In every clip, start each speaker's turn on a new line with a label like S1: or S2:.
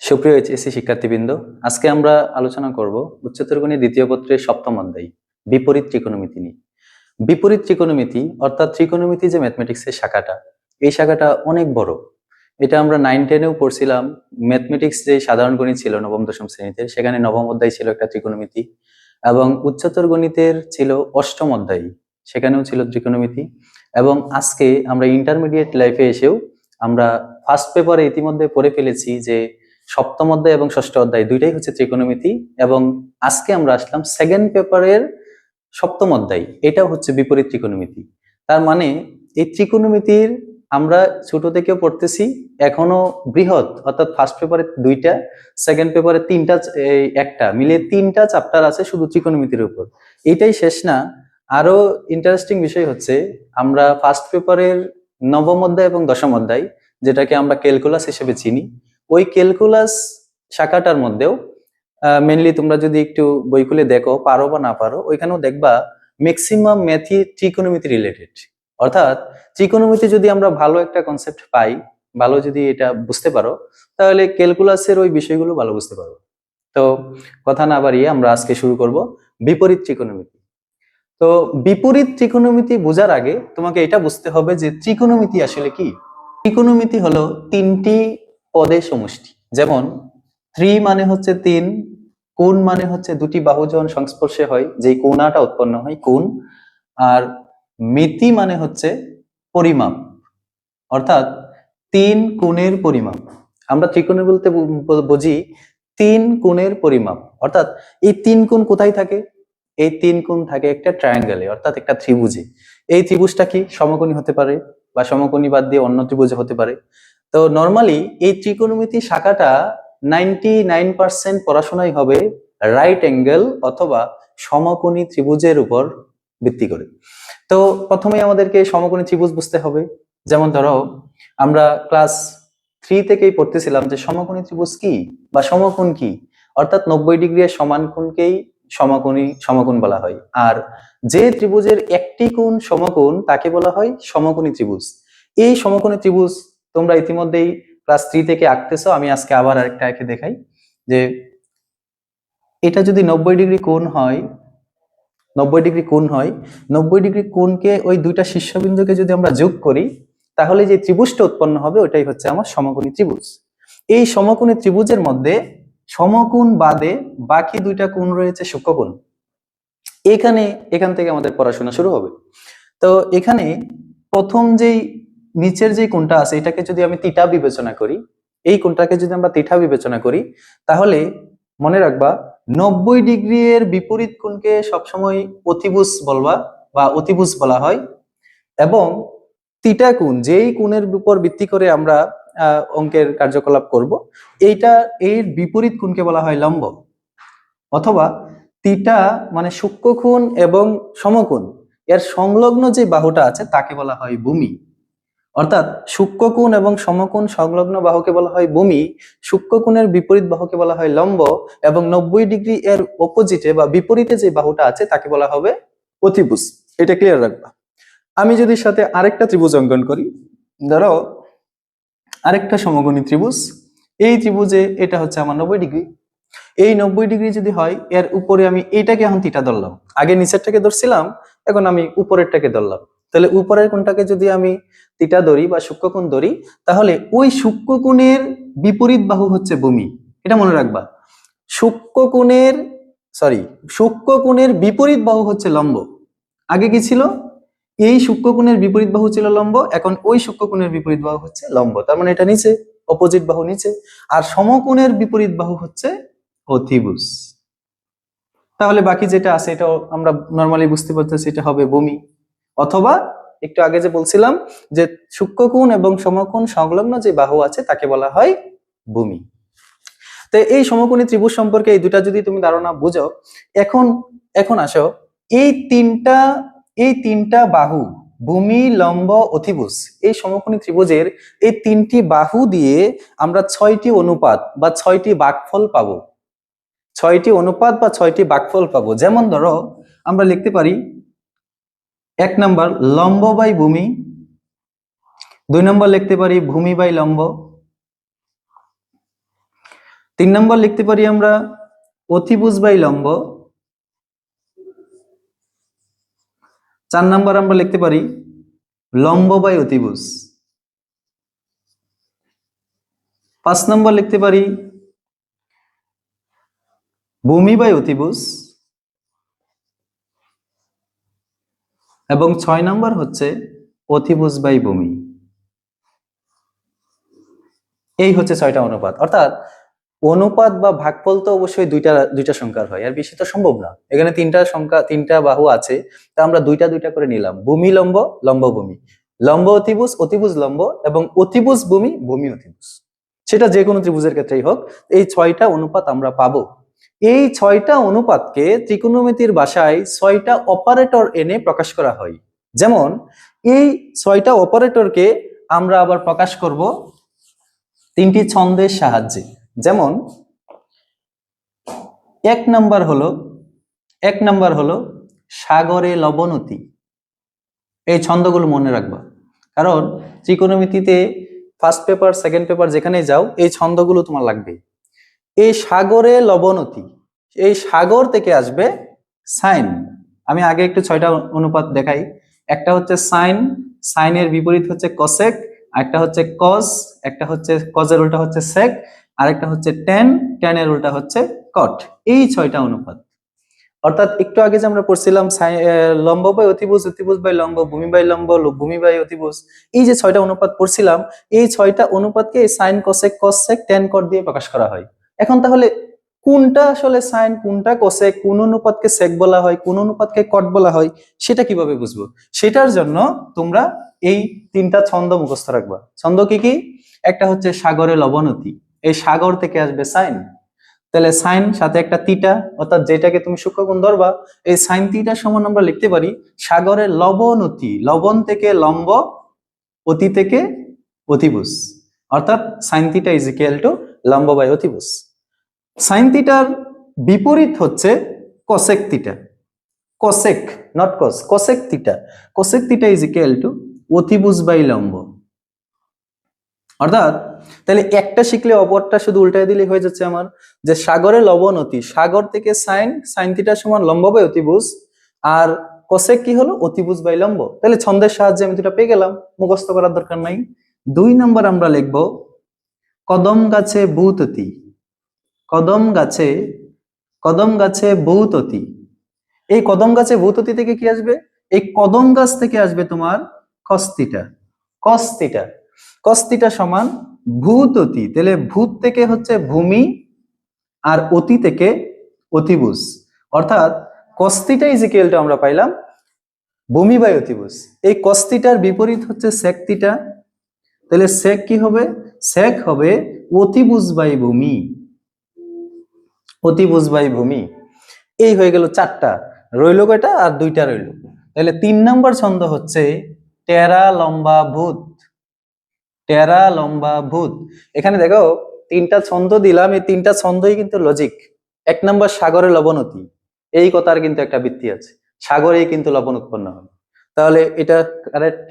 S1: সুপ্রিয় এইচএসসি শিক্ষার্থীবৃন্দ, আজকে আমরা আলোচনা করব উচ্চতর গণিত দ্বিতীয় পত্রের সপ্তম অধ্যায় বিপরীত ত্রিকোণমিতি নিয়ে। বিপরীত ত্রিকোণমিতি অর্থাৎ ত্রিকোণমিতি যে ম্যাথমেটিক্সের শাখাটা, এই শাখাটা অনেক বড়। এটা আমরা 9-10-এও পড়ছিলাম। ম্যাথমেটিক্স যে সাধারণ গণিত ছিল নবম দশম শ্রেণীতে, সেখানে নবম অধ্যায় ছিল একটা ত্রিকোণমিতি, এবং উচ্চতর গণিতের ছিল অষ্টম অধ্যায়, সেখানেও ছিল ত্রিকোণমিতি। এবং আজকে আমরা ইন্টারমিডিয়েট লাইফে এসেও আমরা ফার্স্ট পেপারে ইতিমধ্যে পড়ে ফেলেছি যে সপ্তম অধ্যায় এবং ষষ্ঠ অধ্যায় দুইটাই হচ্ছে ত্রিকোণমিতি, এবং আজকে আমরা আসলাম সেকেন্ড পেপারের সপ্তম অধ্যায়, এটাও হচ্ছে বিপরীত ত্রিকোণমিতি। তার মানে এই ত্রিকোণমিতির আমরা ছোট থেকেও পড়তেছি, এখনো বৃহৎ, অর্থাৎ ফার্স্ট পেপারে দুইটা, সেকেন্ড পেপারে তিনটা, একটা মিলিয়ে তিনটা চ্যাপ্টার আছে শুধু ত্রিকোণমিতির উপর। এটাই শেষ না, আরো ইন্টারেস্টিং বিষয় হচ্ছে আমরা ফার্স্ট পেপারের নবম অধ্যায় এবং দশম অধ্যায়, যেটাকে আমরা ক্যালকুলাস হিসেবে চিনি, ওই ক্যালকুলাস শাখাটার মধ্যেও মেনলি তোমরা যদি একটু বই খুলে দেখো, পারো বা না পারো, ওইখানেও দেখবা ম্যাক্সিমাম ম্যাথই ত্রিকোণমিতি রিলেটেড। অর্থাৎ ত্রিকোণমিতি যদি আমরা ভালো একটা কনসেপ্ট পাই, ভালো যদি এটা বুঝতে পারো, তাহলে ক্যালকুলাসের ওই বিষয়গুলো ভালো বুঝতে পারো। তো কথা না বাড়িয়ে আমরা আজকে শুরু করব বিপরীত ত্রিকোণমিতি। তো বিপরীত ত্রিকোণমিতি বোঝার আগে তোমাকে এটা বুঝতে হবে যে ত্রিকোণমিতি আসলে কি। ত্রিকোণমিতি হলো তিনটি পদের সমষ্টি। যেমন ত্রি মানে হচ্ছে তিন, কোণ মানে হচ্ছে দুটি বাহু যখন সংস্পর্শে হয় যেই কোণাটা উৎপন্ন হয় কোণ, আর মিতি মানে হচ্ছে পরিমাপ, অর্থাৎ তিন কোণের পরিমাপ। আমরা ত্রিকোণ বলতে বুঝি তিন কোণের পরিমাপ। অর্থাৎ এই তিন কোণ কোথায় থাকে? এই তিন কোণ থাকে একটা ট্রায়াঙ্গেলে, অর্থাৎ একটা ত্রিভুজে। এই ত্রিভুজটা কি সমকোণী হতে পারে, বা সমকোণী বাদ দিয়ে অন্য ত্রিভুজে হতে পারে। তো নর্মালি এই ত্রিকোণমিতি শাখাটা 99% পড়াশোনাই হবে রাইট অ্যাঙ্গেল অথবা সমকোণী ত্রিভুজের উপর ভিত্তি করে। তো প্রথমে আমাদেরকে সমকোণী ত্রিভুজ বুঝতে হবে। যেমন ধরো আমরা ক্লাস 3 থেকেই পড়তেছিলাম যে সমকোণী ত্রিভুজ কি বা সমকোণ কি, অর্থাৎ 90 ডিগ্রি এর সমান কোণকেই সমকোণ বলা হয়। আর যে ত্রিভুজের একটি কোণ সমকোণ তাকে বলা হয় সমকোণী ত্রিভুজ। এই সমকোণী ত্রিভুজ তোমরা ইতিমধ্যেই ক্লাস 3 থেকে আঁকতেছো। আমি আজকে আবার আরেকটা এঁকে দেখাই যে এটা যদি 90 ডিগ্রি কোণ হয়, 90 ডিগ্রি কোণ হয়, 90 ডিগ্রি কোণকে ওই দুইটা শীর্ষবিন্দুকে যদি আমরা যোগ করি, তাহলে যে ত্রিভুজটা উৎপন্ন হবে ওটাই হচ্ছে আমার সমকোণী ত্রিভুজ। এই সমকোণী ত্রিভুজের মধ্যে সমকোণ বাদে বাকি দুইটা কোণ রয়েছে সূক্ষ্মকোণ। এখান থেকে আমাদের পড়াশোনা শুরু হবে। তো এখানে প্রথম যেই নিচের যে কোণটা আছে এটাকে যদি আমি থিটা বিবেচনা করি, এই কোণটাকে যদি আমরা থিটা বিবেচনা করি, তাহলে মনে রাখবা 90 ডিগ্রি এর বিপরীত কোণকে সবসময় অতিভুজ বলবা বা অতিভুজ বলা হয়। এবং থিটা কোণ, যেই কোণের উপর ভিত্তি করে আমরা অঙ্কের কার্যকলাপ করব, এর বিপরীত কোণকে বলা হয় লম্ব। অথবা থিটা মানে সূক্ষ্মকোণ এবং সমকোণ এর সংলগ্ন যে বাহুটা আছে তাকে বলা হয় ভূমি। অর্থাৎ সূক্ষ্মকোণ এবং সমকোণ সংলগ্ন বাহুকে বলা হয় ভূমি, সূক্ষ্মকোণের বিপরীত বাহুকে বলা হয় লম্ব, এবং 90 ডিগ্রি এর অপোজিটে বা বিপরীতে যে বাহুটা আছে তাকে বলা হবে অতিভুজ। এটা ক্লিয়ার রাখবা। আমি যদি সাথে আরেকটা ত্রিভুজ অঙ্কন করি, ধরো আরেকটা সমকোণী ত্রিভুজ, এই ত্রিভুজে এটা হচ্ছে আমার 90 ডিগ্রি। এই 90 ডিগ্রি যদি হয়, এর উপরে আমি এইটাকে এখন থিটা ধরলাম, আগে নিচেরটাকে ধরছিলাম, এখন আমি উপরেরটাকে ধরলাম। তাহলে উপরের কোণটাকে যদি আমি থিটা ধরি বা সূক্ষ্মকোণ ধরি, তাহলে ওই সূক্ষ্মকোণের বিপরীত বাহু হচ্ছে ভূমি। এটা মনে রাখবা। সূক্ষ্মকোণের সূক্ষ্মকোণের বিপরীত বাহু হচ্ছে লম্ব। আগে কি ছিল? এই সূক্ষ্মকোণের বিপরীত বাহু ছিল লম্ব, এখন ওই সূক্ষ্মকোণের বিপরীত বাহু হচ্ছে লম্ব। তার মানে এটা নিচে, অপোজিট বাহু নিচে। আর সমকোণের বিপরীত বাহু হচ্ছে অতিভুজ। তাহলে বাকি যেটা আছে এটাও আমরা নরমালি বুঝতে পারতেছি, এটা হবে ভূমি। অথবা একটু আগে যে বলছিলাম যে সূক্ষ্মকোণ এবং সমকোণ সংলগ্ন যে বাহু আছে তাকে বলা হয় ভূমি। তো এই সমকোণী ত্রিভুজ সম্পর্কে এই দুটা যদি তুমি ধারণা বুঝো, এখন আসো এই তিনটা বাহু, ভূমি, লম্ব, অতিভুজ, এই সমকোণী ত্রিভুজের এই তিনটি বাহু দিয়ে আমরা 6টি অনুপাত বা 6টি ভাগফল পাবো। 6টি অনুপাত বা 6টি ভাগফল পাবো। যেমন ধরো আমরা লিখতে পারি 1 নাম্বার লম্ব বাই ভূমি, 2 নাম্বার লিখতে পারি ভূমি বাই লম্ব, 3 নম্বর লিখতে পারি আমরা অতিভুজ বাই লম্ব। 4 নম্বর আমরা লিখতে পারি লম্ব বাই অতিভুজ। 5 নম্বর লিখতে পারি ভূমি বাই অতিভুজ, এবং 6 নম্বর হচ্ছে অতিভুজ বাই ভূমি। এই হচ্ছে 6টা অনুপাত। অর্থাৎ অনুপাত বা ভাগফল তো অবশ্যই দুইটা সংখ্যার হয়, আর বেশি তো সম্ভব না। এখানে 3টা বাহু আছে, তা আমরা দুইটা করে নিলাম, ভূমি লম্ব, লম্ব ভূমি, লম্ব অতিভুজ, অতিভুজ লম্ব, এবং অতিভুজ ভূমি, ভূমি অতিভুজ। সেটা যে কোনো ত্রিভুজের ক্ষেত্রেই হোক, এই 6টা অনুপাত আমরা পাবো। এই 6টা অনুপাতকে ত্রিকোণমিতির ভাষায় 6টা অপারেটর এনে প্রকাশ করা হয়। যেমন এই 6টা অপারেটরকে আমরা আবার প্রকাশ করব 3টি ছন্দের সাহায্যে। যেমন 1 নাম্বার হলো সাগরে লবণতি। এই ছন্দগুলো মনে রাখবা, কারণ ত্রিকোণমিতিতে ফার্স্ট পেপার, সেকেন্ড পেপার যেখানেই যাও এই ছন্দগুলো তোমার লাগবে। এই সাগরে লবণতি, এই সাগর থেকে আসবে সাইন। আমি আগে একটু 6টা অনুপাত দেখাই। একটা হচ্ছে সাইন, সাইনের বিপরীত হচ্ছে কসেক, একটা হচ্ছে কস, একটা হচ্ছে কজের উল্টা হচ্ছে সেক, আর একটা হচ্ছে ট্যান, ট্যানের উল্টা হচ্ছে কট। এই 6টা অনুপাত। অর্থাৎ একটু আগে যে আমরা পড়ছিলাম লম্ব বাই অতিভুজ, অতিভুজ বাই লম্ব, ভূমি বাই লম্ব, ভূমি বাই অতিভুজ, এই যে 6টা অনুপাত পড়ছিলাম, এই 6টা অনুপাতকে সাইন, কোসেক, কস, সেক, ট্যান, কট দিয়ে প্রকাশ করা হয়। এখন তাহলে কোনটা আসলে সাইন, কোনটা কোসেক, কোন অনুপাতকে সেক বলা হয়, কোন অনুপাতকে কট বলা হয়, সেটা কিভাবে বুঝবো? সেটার জন্য তোমরা এই 3টা ছন্দ মুখস্থ রাখবা। ছন্দ কি কি? একটা হচ্ছে সাগরে লবণতি, এই সাগর থেকে আসবে সাইন, তাহলে সাইন সাথে একটা থিটা, অর্থাৎ যেটাকে তুমি সূক্ষ্মকোণ ধরবা, এই সাইন থিটা সমান আমরা লিখতে পারি সাগরের লবণতি, লবণ থেকে লম্ব, অতি থেকে অতিভুজ, অর্থাৎ sine theta is equal two লম্ব বাই অতিভুজ। সাইন থিটার বিপরীত হচ্ছে cosec theta, cosec not cos, cosec theta, cosec theta is equal two অতিভুজ বাই লম্ব। অর্থাৎ তাহলে একটা শিখলে অপরটা শুধু উল্টায় দিলে হয়ে যাচ্ছে আমার, যে সাগরে লবণতি, সাগর থেকে সাইন, সাইন থিটা সমান লম্ব বাই অতিভুজ, আর কোসেক কি হলো? অতিভুজ বাই লম্ব। তাহলে ছন্দের সাহায্যে আমি দুটা পেয়ে গেলাম, মুখস্থ করার দরকার নাই। 2 নম্বর আমরা লিখব কদম গাছে বহুততি, কদম গাছে বহুততি। এই কদম গাছে বহুততি থেকে কি আসবে? এই কদম গাছ থেকে আসবে তোমার cos theta, cos theta, cos theta সমান ভূততি। তাহলে ভূত থেকে হচ্ছে ভূমি, আর অতি থেকে অতিভুজ, অর্থাৎ কস থিটা ইজ ইকুয়াল টু আমরা পাইলাম ভূমি বাই অতিভুজ। এই কস থিটার বিপরীত হচ্ছে সেক থিটা, তাহলে সেক কি হবে? সেক হবে অতিভুজ বাই ভূমি, অতিভুজ বাই ভূমি। এই হয়ে গেল 4টা, রইল কয়টা? আর 2টা রইল। তাহলে 3 নম্বর ছন্দ হচ্ছে টেরা লম্বা ভূত, টেরা লম্বা ভূত। এখানে দেখো 3টা ছন্দ দিলাম, এই 3টা ছন্দই কিন্তু লজিক। 1 নম্বর সাগরে লবণতি, এই কথার কিন্তু একটা ভিত্তি আছে, সাগরেই কিন্তু লবণ উৎপন্ন হয়, তাহলে এটা কারেক্ট।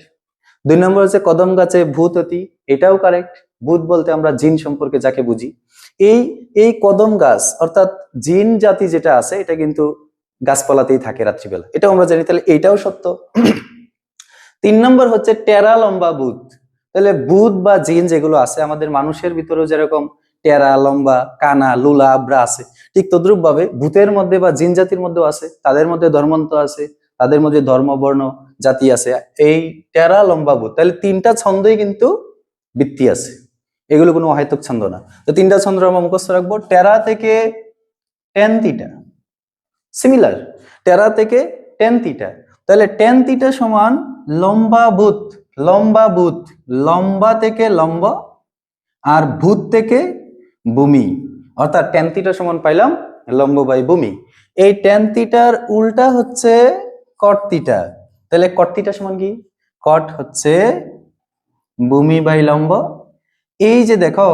S1: 2 নম্বর হচ্ছে কদম গাছে ভূততি, এটাও কারেক্ট। ভূত বলতে আমরা জিন সম্পর্কে যাকে বুঝি, এই এই কদম গাছ অর্থাৎ জিন জাতি যেটা আছে এটা কিন্তু গাছপালাতেই থাকে রাত্রিবেলা, এটাও আমরা জানি, তাহলে এইটাও সত্য। 3 নম্বর হচ্ছে টেরা লম্বা ভূত, তাহলে ভূত বা জিন যেগুলো আছে আমাদের মানুষের ভিতরেও যেরকম টেরা, লম্বা, কানা, লুলা, আব্রা আছে, ঠিক তদ্রুপ ভাবে ভূতের মধ্যে বা জিন জাতির মধ্যেও আছে, তাদের মধ্যে ধর্মান্ত আছে, তাদের মধ্যে ধর্ম বর্ণ জাতি আছে, এই টেরা লম্বা ভূত। তাহলে 3টা ছন্দই কিন্তু ভিত্তি আছে, এগুলো কোনো অহেতুক ছন্দ না। তো 3টা ছন্দ আমরা মুখস্থ রাখবো। টেরা থেকে টেন থিটা, সিমিলার, টেরা থেকে টেন থিটা, তাহলে টেন থিটা সমান লম্বা ভূত, লম্বা ভূত, লম্বা থেকে লম্ব, আর ভূত থেকে ভূমি, অর্থাৎ টেন থিটা সমান পাইলাম লম্ব বাই ভূমি। এই টেন থিটার উল্টা হচ্ছে কট থিটা, তাহলে কট থিটা সমান কি? কট হচ্ছে ভূমি বাই লম্ব। এই যে দেখো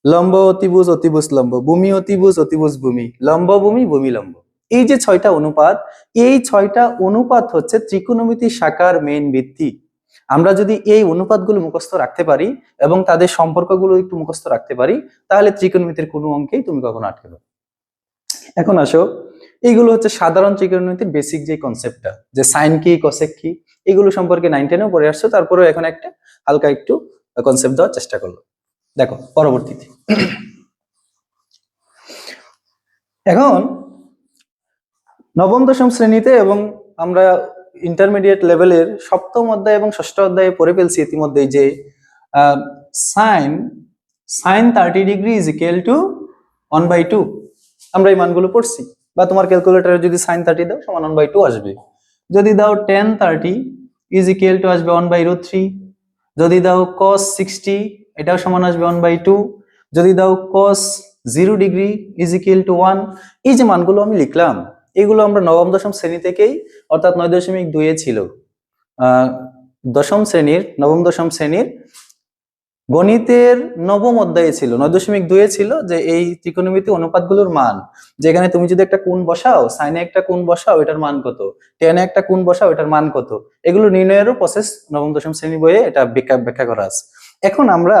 S1: লম্ব অতিভুজ, অতিভুজ লম্ব, ভূমি অতিভুজ, অতিভুজ ভূমি, লম্ব ভূমি, ভূমি লম্ব, এই যে 6টা অনুপাত, এই 6টা অনুপাত হচ্ছে ত্রিকোণমিতি শাখার মেইন ভিত্তি। আমরা যদি এই অনুপাতগুলো মুখস্থ রাখতে পারি এবং তাদের সম্পর্কগুলো একটু মুখস্থ রাখতে পারি, তাহলে ত্রিকোণমিতির কোনো অঙ্কেই তুমি কখনো আটকে পাবে। এখন আসো, এইগুলো হচ্ছে সাধারণ ত্রিকোণমিতির বেসিক যে কনসেপ্টটা, যে সাইন কি কোসেক কি, এগুলো সম্পর্কে 9-10-এও পড়ে আসছো, তারপরেও এখন একটা হালকা একটু কনসেপ্ট দেওয়ার চেষ্টা করলো। দেখো পরবর্তীতে, এখন নবম দশম শ্রেণীতে এবং আমরা ইন্টারমিডিয়েট লেভেলের সপ্তম অধ্যায় এবং ষষ্ঠ অধ্যায়ে পড়ে ফেলছি ইতিমধ্যেই যে sine 30 degree is equal to 1/2। আমরা এই মানগুলো পড়ছি, বা তোমার ক্যালকুলেটরে যদি sin 30 দাও সমান 1/2 আসবে। যদি দাও tan 30 ইজ ইকুয়াল টু আসবে 1/√3। যদি দাও cos 60 এটাও সমান আসবে 1/2। যদি দাও cos 0 degree is equal to 1। এই যে মানগুলো আমি লিখলাম, এগুলো আমরা নবম দশম শ্রেণী থেকেই, অর্থাৎ 9.2 ছিল, নবম দশম শ্রেণীর গণিতের নবম অধ্যায়ে ছিল, 9.2 ছিল যে এই ত্রিকোণমিতি অনুপাতগুলোর মান, যেখানে তুমি যদি একটা কোণ বসাও, সাইনে একটা কোণ বসাও, এটার মান কত, টেনে একটা কোণ বসাও, এটার মান কত, এগুলো নির্ণয়েরও প্রসেস নবম দশম শ্রেণী বইয়ে এটা ব্যাখ্যা করা আছে। এখন আমরা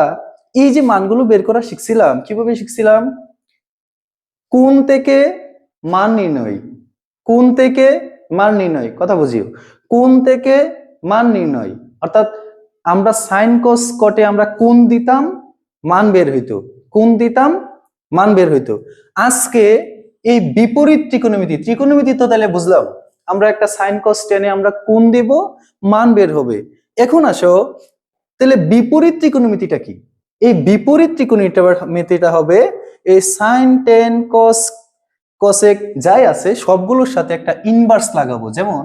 S1: এই যে মানগুলো বের করা শিখছিলাম, কিভাবে শিখছিলাম? কোণ থেকে মান নির্ণয়, কোণ থেকে মান নির্ণয়, কথা বুঝিও, কোণ থেকে মান নির্ণয়, অর্থাৎ আমরা সাইন কোস কটে আমরা কোণ দিতাম, মান বের হইতো, কোণ দিতাম, মান বের হইতো। আজকে এই বিপরীত ত্রিকোণমিতি তো তাহলে বুঝলাম, আমরা একটা সাইন কোস টেনে আমরা কোণ দিব, মান বের হবে। এখন আসো, তাহলে বিপরীত ত্রিকোণমিতিটা কি? এই বিপরীত ত্রিকোণমিতিটা হবে এই সাইন টেন কস কোসেক যাই আছে সবগুলোর সাথে একটা ইনভার্স লাগাবো, যেমন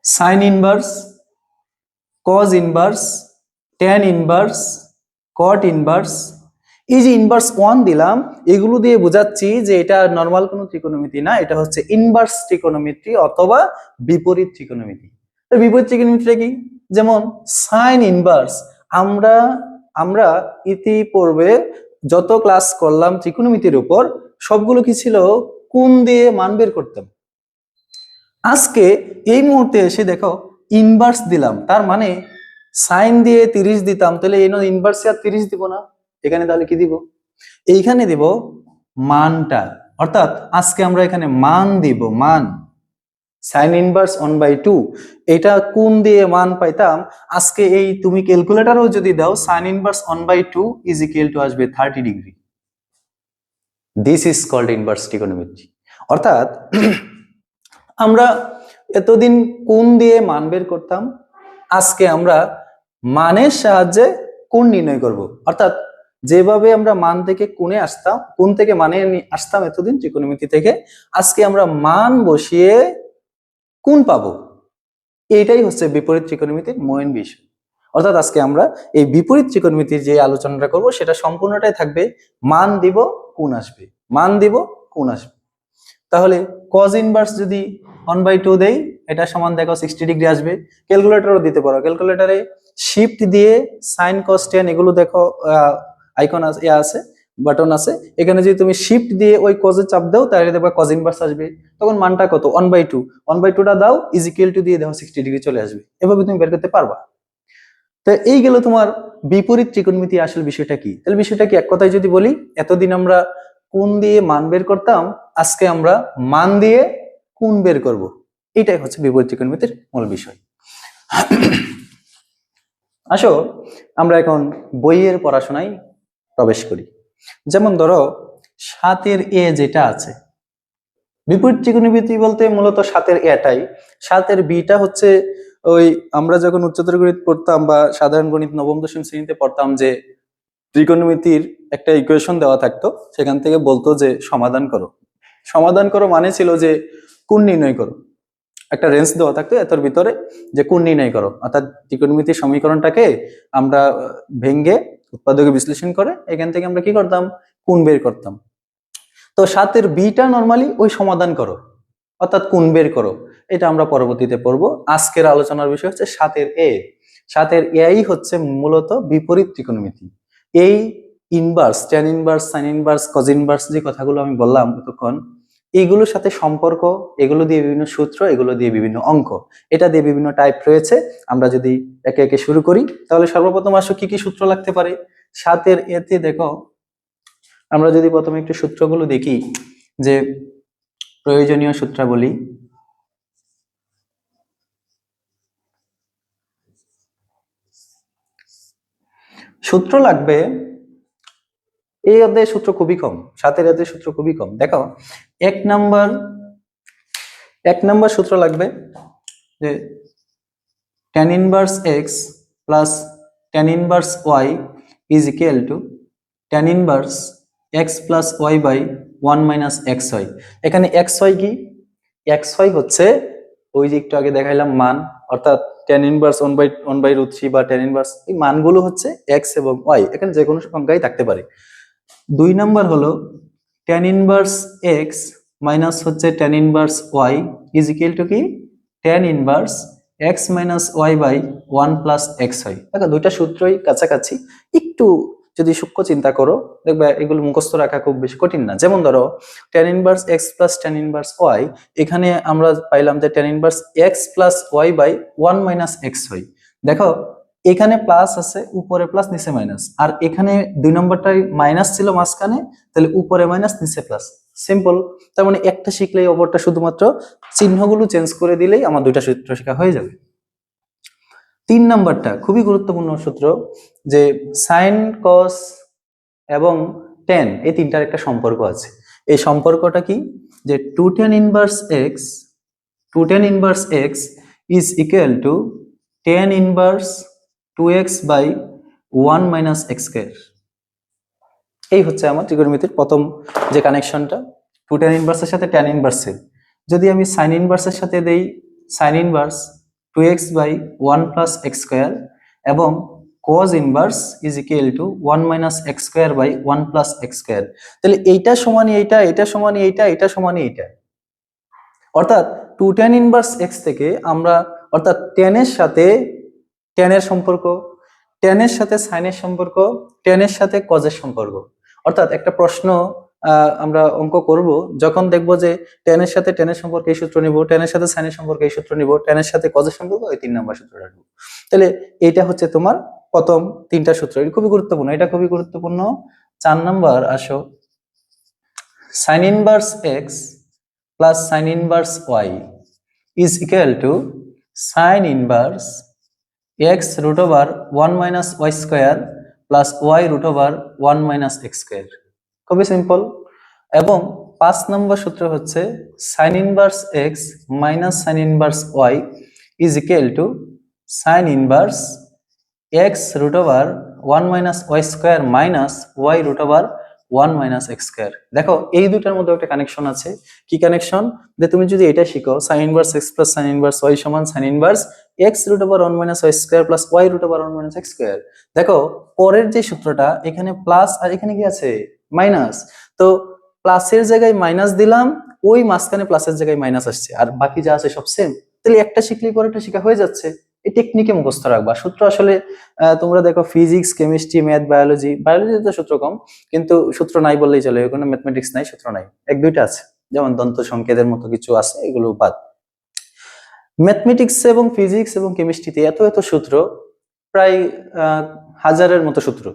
S1: sign inverse, cos inverse, tan inverse, কট ইনভার্স। এই যে ইনভার্স 1 দিলাম, এগুলো দিয়ে বোঝাচ্ছি যে এটা নরমাল কোনো ত্রিকোণমিতি না, এটা হচ্ছে ইনভার্স ত্রিকোণমিতি অথবা বিপরীত ত্রিকোণমিতি। বিপরীত ত্রিকোণমিতিটা কি? যেমন সাইন ইনভার্স, আমরা আমরা ইতিপূর্বে যত ক্লাস করলাম ত্রিকোণমিতির উপর, সবগুলো কি ছিল? কোণ দিয়ে মান বের করতাম। আজকে এই মুহূর্তে এসে দেখো ইনভার্স দিলাম, তার মানে সাইন দিয়ে 30 দিতাম, তাহলে এই ইনভার্সে আর 30 দিব না, এখানে তাহলে কি দিব? এইখানে দিব মানটা, অর্থাৎ আজকে আমরা এখানে মান দিব, মান সাইন ইনভার্স 1/2। এটা কোণ দিয়ে মান পাইতাম, আজকে এই তুমি ক্যালকুলেটরও যদি দাও sine inverse 1/2 is equal to আসবে 30 degree. This is called inverse trigonometry. অর্থাৎ আমরা এতদিন কোণ দিয়ে মান বের করতাম, আজকে আমরা মানের সাহায্যে কোণ নির্ণয় করব। অর্থাৎ যেভাবে আমরা মান থেকে কোণে আসতাম, কোণ থেকে মানে আসতাম এতদিন ত্রিকোণমিতি থেকে, আজকে আমরা মান বসিয়ে কোণ পাবো। এইটাই হচ্ছে বিপরীত ত্রিকোণমিতির মূল বিষয়। অর্থাৎ আজকে আমরা এই বিপরীত ত্রিকোণমিতির যে আলোচনাটা করব সেটা সম্পূর্ণটাই থাকবে মান দিব কোণ আসবে, মান দিব কোণ আসবে। তাহলে cos ইনভার্স যদি 1/2 দেই, এটা সমান দেখো 60 ডিগ্রি আসবে। ক্যালকুলেটরও দিতে পারো, ক্যালকুলেটরে শিফট দিয়ে sin cos tan এগুলো দেখো আইকন আছে, বাটন আছে, এখানে যদি তুমি শিফট দিয়ে ওই cos এ চাপ দাও তাহলে দেখবা cos ইনভার্স আসবে। তখন মানটা কত? 1/2টা দাও ইজ ইকুয়াল টু দিয়ে দেখো 60 ডিগ্রি চলে আসবে। এভাবে তুমি বের করতে পারবা। তো এই গেল তোমার বিপরীত ত্রিকোণমিতি আসল বিষয়টা কি। তাহলে বিষয়টা কি এক কথায় যদি বলি, এতদিন আমরা কোণ দিয়ে মান বের করতাম, আজকে আমরা মান দিয়ে কোণ বের করব। এটাই হচ্ছে বিপরীত ত্রিকোণমিতির মূল বিষয়। আসো আমরা এখন বইয়ের পড়াশোনায় প্রবেশ করি। যেমন ধরো 7 এ যেটা আছে, বিপরীত ত্রিকোণমিতি বলতে মূলত 7 এটাই। 7 বিটা হচ্ছে ওই আমরা যখন উচ্চতর গণিত পড়তাম বা সাধারণ গণিত নবম দশম শ্রেণীতে পড়তাম, যে ত্রিকোণমিতির একটা ইকুয়েশন দেওয়া থাকতো, সেখান থেকে বলতো যে সমাধান করো। সমাধান করো মানে ছিল যে কোণ নির্ণয় করো, একটা রেঞ্জ দেওয়া থাকতো এতর ভিতরে যে কোণ নির্ণয় করো। অর্থাৎ ত্রিকোণমিতির সমীকরণটাকে আমরা ভেঙ্গে উৎপাদকে বিশ্লেষণ করে এখান থেকে আমরা কি করতাম? কোণ বের করতাম। তো 7 বিটা নরমালি ওই সমাধান করো, অর্থাৎ কোণ বের করো। এটা আমরা পরবর্তীতে পড়বো। আজকের আলোচনার বিষয় হচ্ছে 7 এ। 7 এই হচ্ছে মূলত বিপরীত ত্রিকোণমিতি। এই inverse, tan inverse, sign inverse, cos inverse যে কথাগুলো আমি বললাম এতক্ষণ, এইগুলোর সাথে সম্পর্ক, এগুলো দিয়ে বিভিন্ন সূত্র, এগুলো দিয়ে বিভিন্ন অঙ্ক, এটা দিয়ে বিভিন্ন টাইপ রয়েছে। আমরা যদি একে একে শুরু করি তাহলে সর্বপ্রথম আসো কি কি সূত্র লাগতে পারে। 7 এতে দেখো, আমরা যদি প্রথমে একটু সূত্রগুলো দেখি, যে প্রয়োজনীয় সূত্রাবলী, সূত্র লাগবে। এই অধ্যায়ে সূত্র খুবই কম, 7 অধ্যায়ে সূত্র খুবই কম। দেখো, এক নাম্বার সূত্র লাগবে যে tan inverse x plus tan inverse y is equal to tan inverse x plus y by 1 minus xy। এখানে xy কি? xy হচ্ছে ওই যে একটু আগে দেখাইলাম মান, অর্থাৎ tan inverse 1/√3 বা tan inverse, এই মানগুলো হচ্ছে x এবং y, এখানে যে কোনো সংখ্যাই থাকতে পারে। 2 নাম্বার হলো tan inverse x মাইনাস হচ্ছে tan inverse y is equal to কি? tan inverse x minus y by 1 plus xy। দেখো দুইটা সূত্রই কাছাকাছি, একটু যদি সূক্ষ্ম চিন্তা করো দেখবে এগুলো মুখস্থ রাখা খুব বেশি কঠিন না। যেমন ধরো tan inverse x plus tan inverse y, এখানে আমরা পাইলাম যে tan inverse x plus y by 1 minus xy। দেখো এখানে প্লাস আছে, উপরে প্লাস নিচে মাইনাস, আর এখানে 2 নম্বরটাই মাইনাস ছিল মাঝখানে, তাহলে উপরে মাইনাস নিচে প্লাস, সিম্পল। তার মানে একটা শিখলেই অপরটা শুধুমাত্র চিহ্নগুলো চেঞ্জ করে দিলেই আমার দুইটা সূত্র শেখা হয়ে যাবে। 3 নাম্বারটা খুবই গুরুত্বপূর্ণ সূত্র, যে সাইন কস এবং tan, এই তিনটার একটা সম্পর্ক আছে। এই সম্পর্কটা কি? যে 2 tan inverse x is equal to tan inverse 2x by 1 minus x square। এই হচ্ছে আমার ত্রিকোণমিতির প্রথম যে কানেকশনটা, 2 tan inverse এর সাথে tan inverse এর। যদি আমি sin inverse এর সাথে দেই sin inverse 2x by 1 plus x square, এবং cos inverse is equal to 1 minus x square by 1 plus x square, তাহলে এইটা সমান এইটা, এটা সমান এইটা, এটা সমান এইটা। অর্থাৎ 2 tan inverse x থেকে আমরা, অর্থাৎ tan এর সাথে tan এর সম্পর্ক, tan এর সাথে sin এর সম্পর্ক, tan এর সাথে cos এর সম্পর্ক। অর্থাৎ একটা প্রশ্ন আমরা অঙ্ক করব, যখন দেখব যে tan এর সাথে tan এর সম্পর্কে এই সূত্র নিব, tan এর সাথে sin এর সম্পর্কে এই সূত্র নিব, tan এর সাথে cos এর সম্পর্ক, এই 3 নাম্বার সূত্রটা নিব। তাহলে এটা হচ্ছে তোমার প্রথম 3টা সূত্র, এটা খুবই গুরুত্বপূর্ণ, এটা খুবই গুরুত্বপূর্ণ। 4 নাম্বার আসো, sin inverse x plus sin inverse y is equal to sin inverse x root over 1 minus y square plus y root over 1 minus x square। খুবই সিম্পল। এবং 5 নম্বর সূত্র হচ্ছে sin inverse x minus sin inverse y is equal to sin inverse x root over 1 minus y square minus y root over 1 minus x square। দেখো এই দুটার মধ্যে একটা connection আছে। কি কানেকশন? যে তুমি যদি এটা শিখো sin inverse x plus sin inverse y সমান sin inverse x root over 1 minus y square plus y root over 1 minus x square। দেখো পরের যে সূত্রটা, এখানে প্লাস আর এখানে কি আছে? মাইনাস। তো প্লাসের জায়গায় মাইনাস দিলাম, ওই মাঝখানে প্লাসের জায়গায় মাইনাস আসছে, আর বাকি যা আছে সব সেম। তাহলে একটা শিখলেই পরেরটা শেখা হয়ে যাচ্ছে। এই টেকনিকে মুখস্থ রাখবা। সূত্র আসলে তোমরা দেখো ফিজিক্স, কেমিস্ট্রি, ম্যাথ, বায়োলজিতে সূত্র কম, কিন্তু সূত্র নাই বললেই চলে, কোনো ম্যাথমেটিক্স নাই সূত্র নাই, এক দুইটা আছে, যেমন দন্ত সংকেতের মতো কিছু আছে, এগুলো বাদ। ম্যাথমেটিক্স এবং ফিজিক্স এবং কেমিস্ট্রিতে এত এত সূত্র, প্রায় হাজারের মতো সূত্র।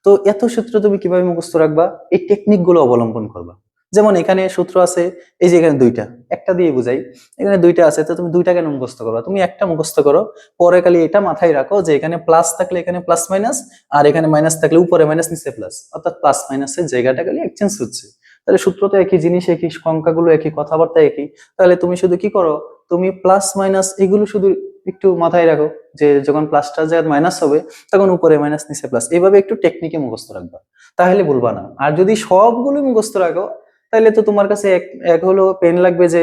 S1: তো এত সূত্র তুমি কিভাবে মুখস্থ রাখবা? এই টেকনিক গুলো অবলম্বন করবা। যেমন এখানে সূত্র আছে, এই যে এখানে দুইটা, একটা দিয়ে বুঝাই, এখানে দুইটা আছে, তো তুমি দুইটা কেন মুখস্থ করবা? তুমি একটা মুখস্থ করো, পরে খালি এটা মাথায় রাখো যে এখানে প্লাস থাকলে এখানে প্লাস মাইনাস, আর এখানে মাইনাস থাকলে উপরে মাইনাস নিচে প্লাস, অর্থাৎ প্লাস মাইনাসের জায়গাটা খালি এক্সচেঞ্জ হচ্ছে। তাহলে সূত্র তো একই, জিনিস একই, সংখ্যাগুলো একই, কথাবার্তা একই। তাহলে তুমি শুধু কি করো, তুমি প্লাস মাইনাস এগুলো শুধু একটু মাথায় রাখো, যে যখন প্লাসটা যায় মাইনাস হবে তখন উপরে মাইনাস নিচে প্লাস, এইভাবে একটু টেকনিকে মুখস্থ রাখবা, তাহলে ভুলবা না। আর যদি সবগুলো মুখস্থ রাখো তাহলে তো তোমার কাছে এক হলো পেন লাগবে যে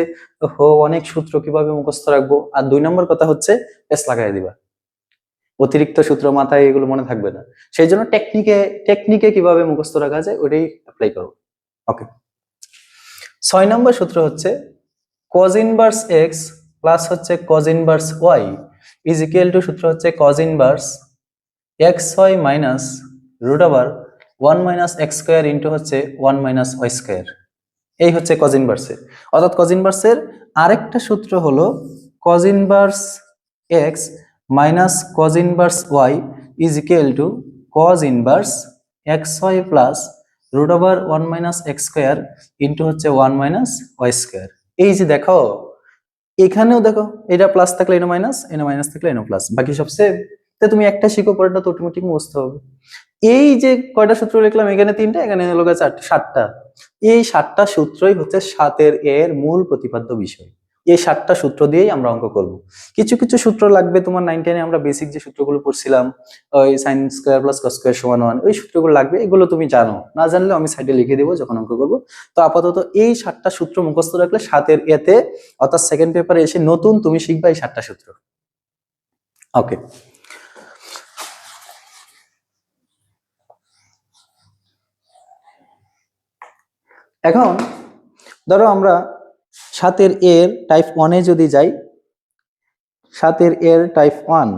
S1: অনেক সূত্র কিভাবে মুখস্থ রাখবো, আর 2 নম্বর কথা হচ্ছে পেস লাগাই দিবা, অতিরিক্ত সূত্র মাথায় এগুলো মনে থাকবে না। সেই জন্য টেকনিকে কিভাবে মুখস্থ রাখা যায় ওটাই অ্যাপ্লাই করো। ওকে, 6 নম্বর সূত্র হচ্ছে cos inverse x প্লাস হচ্ছে cos inverse y is equal to, সূত্র হচ্ছে cos inverse xy minus root over 1 minus x square into হচ্ছে 1 minus y square। এই হচ্ছে কজ ইনভার্সের। অর্থাৎ কজ ইনভার্সের আরেকটা সূত্র হলো cos inverse x minus cos inverse y is equal to cos inverse x y plus root over 1 minus x square into হচ্ছে 1 minus y square. এই যে দেখো এখানেও দেখো, এটা প্লাস থাকলে এনো মাইনাস থাকলে এনো প্লাস, বাকি সব সেম। তো তুমি একটা শিখো, পরেরটা তো অটোমেটিক মুছতে হবে। এই যে কয়টা সূত্র লিখলাম, এখানে 3টা, এখানে হলো 7টা। এই 7টা সূত্রই হচ্ছে 7 এর মূল প্রতিপাদ্য বিষয়। এই 7টা সূত্র দিয়েই আমরা অঙ্ক করব। কিছু কিছু সূত্র লাগবে তোমার 9 10 আমরা বেসিক যে সূত্রগুলো পড়ছিলাম, ওই sin square plus cos square সমান 1, ওই সূত্রগুলো লাগবে, এগুলো তুমি জানো, না জানলে আমি সাইডে লিখে দেবো যখন অঙ্ক করব। তো আপাতত এই 7টা সূত্র মুখস্থ রাখলে 7 এতে অর্থাৎ সেকেন্ড পেপারে এসে নতুন তুমি শিখবা এই 7টা সূত্র। ওকে, এখন ধরো আমরা 7 এর টাইপ 1 এ যদি যাই, 7 এর টাইপ 1,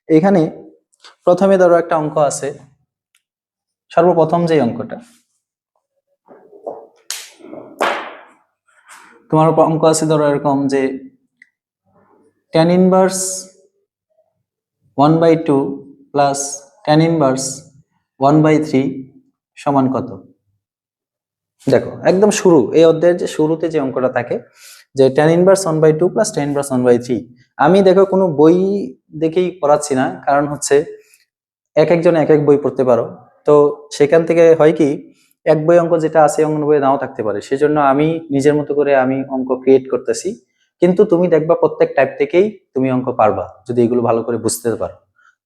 S1: এখানে প্রথমে ধরো একটা অঙ্ক আছে। সর্বপ্রথম যে অঙ্কটা তোমার অঙ্ক আছে, ধরো এরকম যে tan inverse 1/2 plus tan inverse 1/3 সমান কত? দেখো একদম শুরু, এই অধ্যায়ের যে শুরুতে যে অঙ্কটা থাকে যে tan inverse 1/2 plus tan inverse 1/3, আমি দেখো কোনো বই দেখেই পড়াচ্ছি না, কারণ হচ্ছে এক একজন এক এক বই পড়তে পারো। তো সেখান থেকে হয় কি, এক বই অঙ্ক যেটা আছে অন্য বই নাও থাকতে পারে, সেজন্য আমি নিজের মতো করে আমি অঙ্ক ক্রিয়েট করতেছি। কিন্তু তুমি দেখবা প্রত্যেক টাইপ থেকেই তুমি অঙ্ক পারবা যদি এগুলো ভালো করে বুঝতে পারো।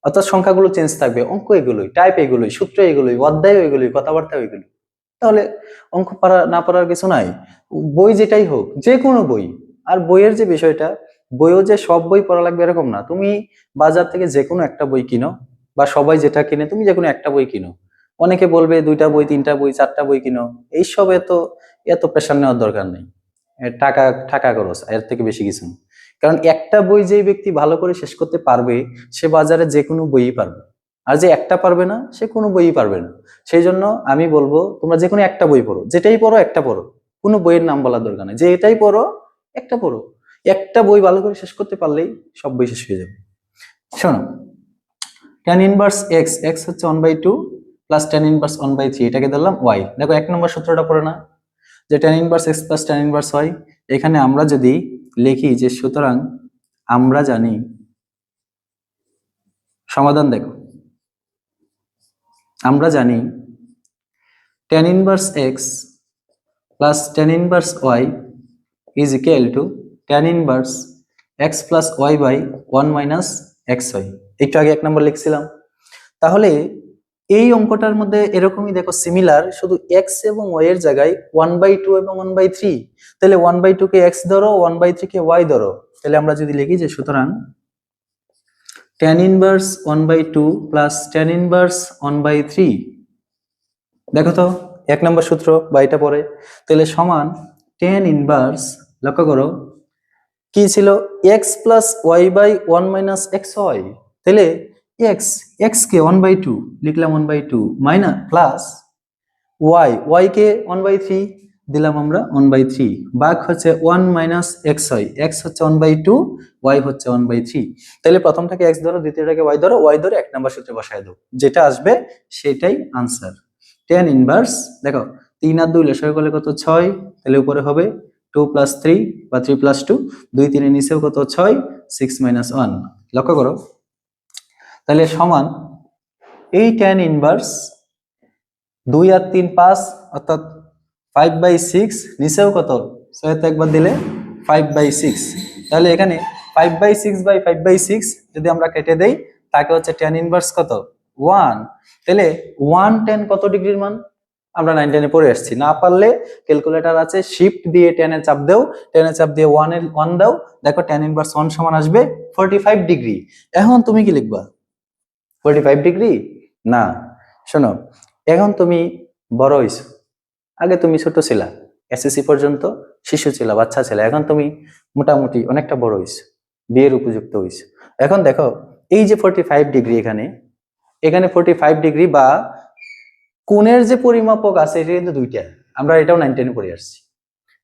S1: অর্থাৎ সংখ্যাগুলো চেঞ্জ থাকবে, অঙ্ক এগুলোই, টাইপ এগুলোই, সূত্র এগুলোই, অধ্যায় এগুলোই, কথাবার্তা এগুলোই। তাহলে অঙ্ক পারা না পারার কিছু নাই। বই যেটাই হোক, যে কোনো বই। আর বইয়ের যে বিষয়টা, বইও যে সব বই পড়া লাগবে এরকম না। তুমি বাজার থেকে যে কোনো একটা বই কিনো, বা সবাই যেটা কিনে তুমি যে কোনো একটা বই কিনো। অনেকে বলবে 2টা বই, 3টা বই, 4টা বই কিনো, এইসব এত এত প্রেশার নেওয়ার দরকার নেই। টাকা টাকা খরচ, এর থেকে বেশি কিছু না। কারণ একটা বই যেই ব্যক্তি ভালো করে শেষ করতে পারবে, সে বাজারে যে কোনো বইই পারবে। আর যে একটা পারবে না, সে কোনো বইই পারবে না। সেই জন্য আমি বলবো তোমরা যে কোনো একটা বই পড়ো, যেটাই পড়ো একটা পড়ো, কোনো বইয়ের নাম বলার দরকার নেই, যে এটাই পড়ো একটা পড়ো। একটা বই ভালো করে শেষ করতে পারলেই সব বই শেষ হয়ে যাবে। শোনো, tan ইনভার্স এক্স, এক্স হচ্ছে 1/2 প্লাস tan ইনভার্স 1/3, এটাকে ধরলাম ওয়াই। দেখো 1 নম্বর সূত্রটা পড়ে না, যে tan inverse x plus tan inverse y. এখানে আমরা যদি লিখি যে সুতরাং আমরা জানি, সমাধান দেখো, আমরা জানি tan inverse x plus tan inverse y is equal to tan inverse x plus y by 1 minus x y. একটু আগে 1 নম্বর লিখছিলাম। তাহলে এই অঙ্কটার মধ্যে এরকমই দেখো সিমিলার, শুধু এক্স এবং ওয়াই এর জায়গায় 1/2 এবং 1/3। তাহলে 1/2 কে এক্স ধরো, 1/3 কে ওয়াই ধরো। তাহলে আমরা যদি লিখি যে সুতরাং tan inverse 1/2 plus tan inverse 1/3, দেখো তো 1 নম্বর সূত্র বা এটা পরে, তাহলে সমান tan ইনভার্স, লক্ষ্য করো কি ছিল, x plus y by 1 minus x y. তাহলে এক্স, এক্স কে 1/2 লিখলাম, 1/2 মাইনাস প্লাস ওয়াই, ওয়াই কে 1/3 দিলাম আমরা 1/3, ভাগ হচ্ছে 1 মাইনাস এক্স ওয়াই, এক্স হচ্ছে 1/2, ওয়াই হচ্ছে 1/3। তাহলে প্রথমটাকে এক্স ধরো, দ্বিতীয়টাকে ওয়াই ধরো, ওয়াই ধরে 1 নম্বর সূত্রে বসায় দাও, যেটা আসবে সেটাই আনসার। tan ইনভার্স, দেখো 3 আর 2 লসাগু করলে কত 6, তাহলে উপরে হবে 2 প্লাস 3 বা 3 প্লাস 2, 2 3 এর নিচেও কত 6, 6 মাইনাস 1। লক্ষ্য করো, তাহলে সমান এই tan ইনভার্স 2 আর 3 5, অর্থাৎ 5/6, নিচেও কত 6 তে একবার দিলে 5/6। তাহলে এখানে 5/6 বাই 5/6 যদি আমরা কেটে দেই, তাকে হচ্ছে tan ইনভার্স কত 1। তাহলে 1 tan কত ডিগ্রির মান আমরা 9 10 এ পড়ে আসছি, না পারলে ক্যালকুলেটর আছে, শিফট দিয়ে tan এ চাপ দাও, tan এ চাপ দিয়ে 1 দাও, দেখো tan ইনভার্স 1 সমান আসবে 45 ডিগ্রি। এখন তুমি কি লিখবা, 45 ডিগ্রি না। শোনো, এখন তুমি বড় হইছো, আগে তুমি ছোট ছিলা, এসএসসি পর্যন্ত শিশু ছিলা, বাচ্চা ছিলা, এখন তুমি মোটামুটি অনেকটা বড় হইছো, বিয়ের উপযুক্ত হইছো। এখন দেখো এই যে 45 ডিগ্রি, এখানে এখানে 45 ডিগ্রি বা কোণের যে পরিমাপক আছে এটা কিন্তু দুইটা, আমরা এটাও 9 10 পড়ে আসছি।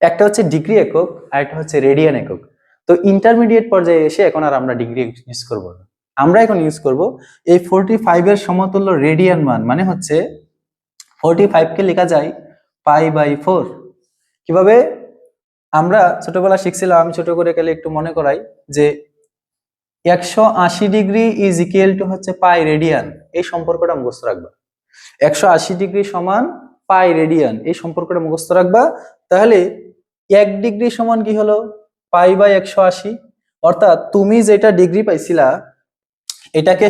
S1: একটা হচ্ছে ডিগ্রি একক আর একটা হচ্ছে রেডিয়ান একক। তো ইন্টারমিডিয়েট পর্যায়ে এসে এখন আর আমরা ডিগ্রি ইউজ করব না, আমরা এখন ইউজ করব এই 45 এর সমতুল্য রেডিয়ান মান, মানে হচ্ছে 45 কে লেখা যায় π/4। কিভাবে? আমরা ছোটবেলা শিখছিলাম, আমি ছোট করে গেলে একটু মনে করাই, যে 180 ডিগ্রি ইজ ইকুয়াল টু হচ্ছে পাই রেডিয়ান, এই সম্পর্কটা মুখস্থ রাখবা। 180 ডিগ্রি সমান পাই রেডিয়ান, এই সম্পর্কটা মুখস্থ রাখবা। তাহলে 1 ডিগ্রি সমান কি হলো? π/180। অর্থাৎ তুমি যেটা ডিগ্রি পাইছিলা এটাকে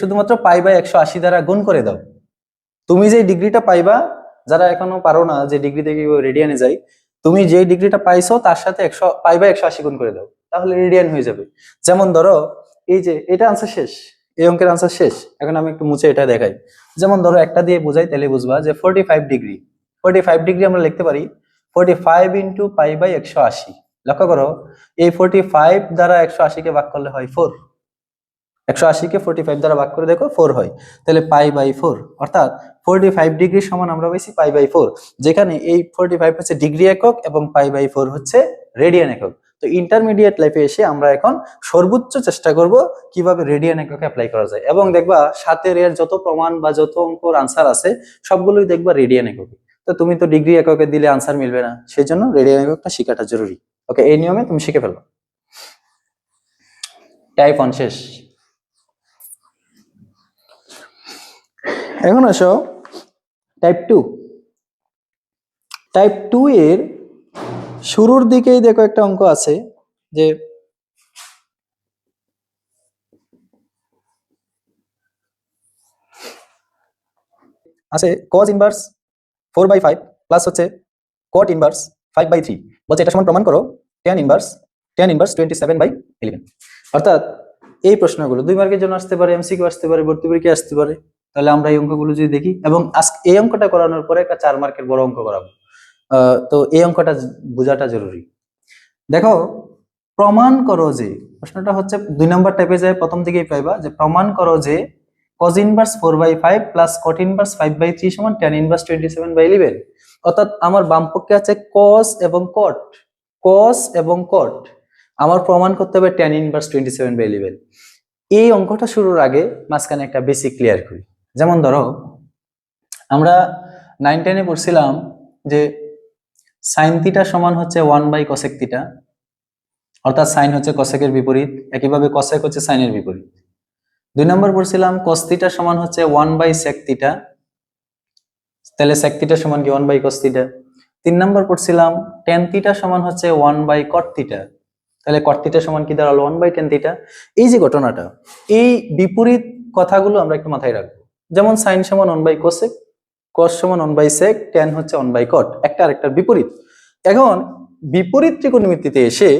S1: শুধুমাত্র π/180 দ্বারা গুণ করে দাও। তুমি যে ডিগ্রিটা পাইবা, যারা এখনো পারো না যে ডিগ্রি থেকে রেডিয়ানে যাই, তুমি যে ডিগ্রিটা পাইছো তার সাথে 100 π/180 গুণ করে দাও, তাহলে রেডিয়ান হয়ে যাবে। যেমন ধরো এই যে এটা আনসার শেষ, এই অঙ্কের আনসার শেষ। এখন আমি একটু মুছে এটা দেখাই। যেমন ধরো একটা দিয়ে বোঝাই, তাহলে বুঝবা যে 45 ডিগ্রি আমরা লিখতে পারি 45 ইন্টু π/180। লক্ষ্য করো, এই 45 দ্বারা 180 কে ভাগ করলে হয় 4। 180 কে 45 দ্বারা ভাগ করে দেখো 4 হয়, তাহলে π/4। অর্থাৎ 45 ডিগ্রি সমান আমরা পাইছি π/4, যেখানে এই 45 হচ্ছে ডিগ্রি একক এবং π/4 হচ্ছে রেডিয়ান একক। তো ইন্টারমিডিয়েট লাইফে এসে আমরা এখন সর্বোচ্চ চেষ্টা করব কিভাবে রেডিয়ান এককে অ্যাপ্লাই করা যায়, এবং দেখবা সাথের এর যত প্রমাণ বা যত অঙ্কর আনসার আছে সবগুলোই দেখবা রেডিয়ান এককে। তো তুমি তো ডিগ্রি এককে দিলে আনসার মিলবে না, সেই জন্য রেডিয়ান এককটা শেখাটা জরুরি। ওকে, এই নিয়মে তুমি শিখে ফেলো। টাইপ 1 শেষ। এখন আসো টাইপ 2। টাইপ 2 এর শুরুর দিকেই দেখো একটা অঙ্ক আছে, যে আছে cos ইনভার্স 4/5 প্লাস হচ্ছে cot ইনভার্স 5/3, বলছে এটা সমান প্রমাণ করো tan ইনভার্স 27/11। অর্থাৎ এই প্রশ্নগুলো 2 মার্কের জন্য আসতে পারে, এমসিকিউ আসতে পারে, ভর্তি পরীক্ষায় আসতে পারে। তাহলে আমরা এই অঙ্কগুলো যদি দেখি, এবং আজকে এই অঙ্কটা করানোর পরে একটা 4 মার্কের বড় অঙ্ক করাবো। তো এই অঙ্কটা বোঝাটা জরুরি। দেখো, প্রমাণ করো যে, প্রশ্নটা হচ্ছে 2 নম্বর টাইপে যায়, প্রথম দিকেই পাইবা যে প্রমাণ করো যে cos inverse 4/5 plus cot inverse 5/3 সমান tan ইনভার্স 27/11। অর্থাৎ আমার বাম পক্ষে আছে cos এবং cot, আমার প্রমাণ করতে হবে tan ইনভার্স 27/11। এই অঙ্কটা শুরুর আগে মাঝখানে একটা বেসিক ক্লিয়ার করি। যেমন ধরো আমরা 9 10 এ পড়ছিলাম যে sin থিটা সমান হচ্ছে 1/cosec থিটা, অর্থাৎ সাইন হচ্ছে কসেকের বিপরীত, একইভাবে কসেক হচ্ছে সাইনের বিপরীত। 2 নম্বর পড়ছিলাম cos থিটা সমান হচ্ছে 1/sec থিটা, তাহলে sec থিটা সমান কি 1/cos থিটা। 3 নম্বর পড়ছিলাম tan থিটা সমান হচ্ছে 1/cot থিটা, তাহলে cot থিটা সমান কি দাঁড়ালো 1/tan থিটা। এই যে ঘটনাটা, এই বিপরীত কথাগুলো আমরা একটু মাথায় রাখবো। যেমন sin সমান 1/cosec, cos সমান 1/sec, tan হচ্ছে 1/cot, একটা আরেকটার বিপরীত। এখন বিপরীত ত্রিকোণমিতিতে এসে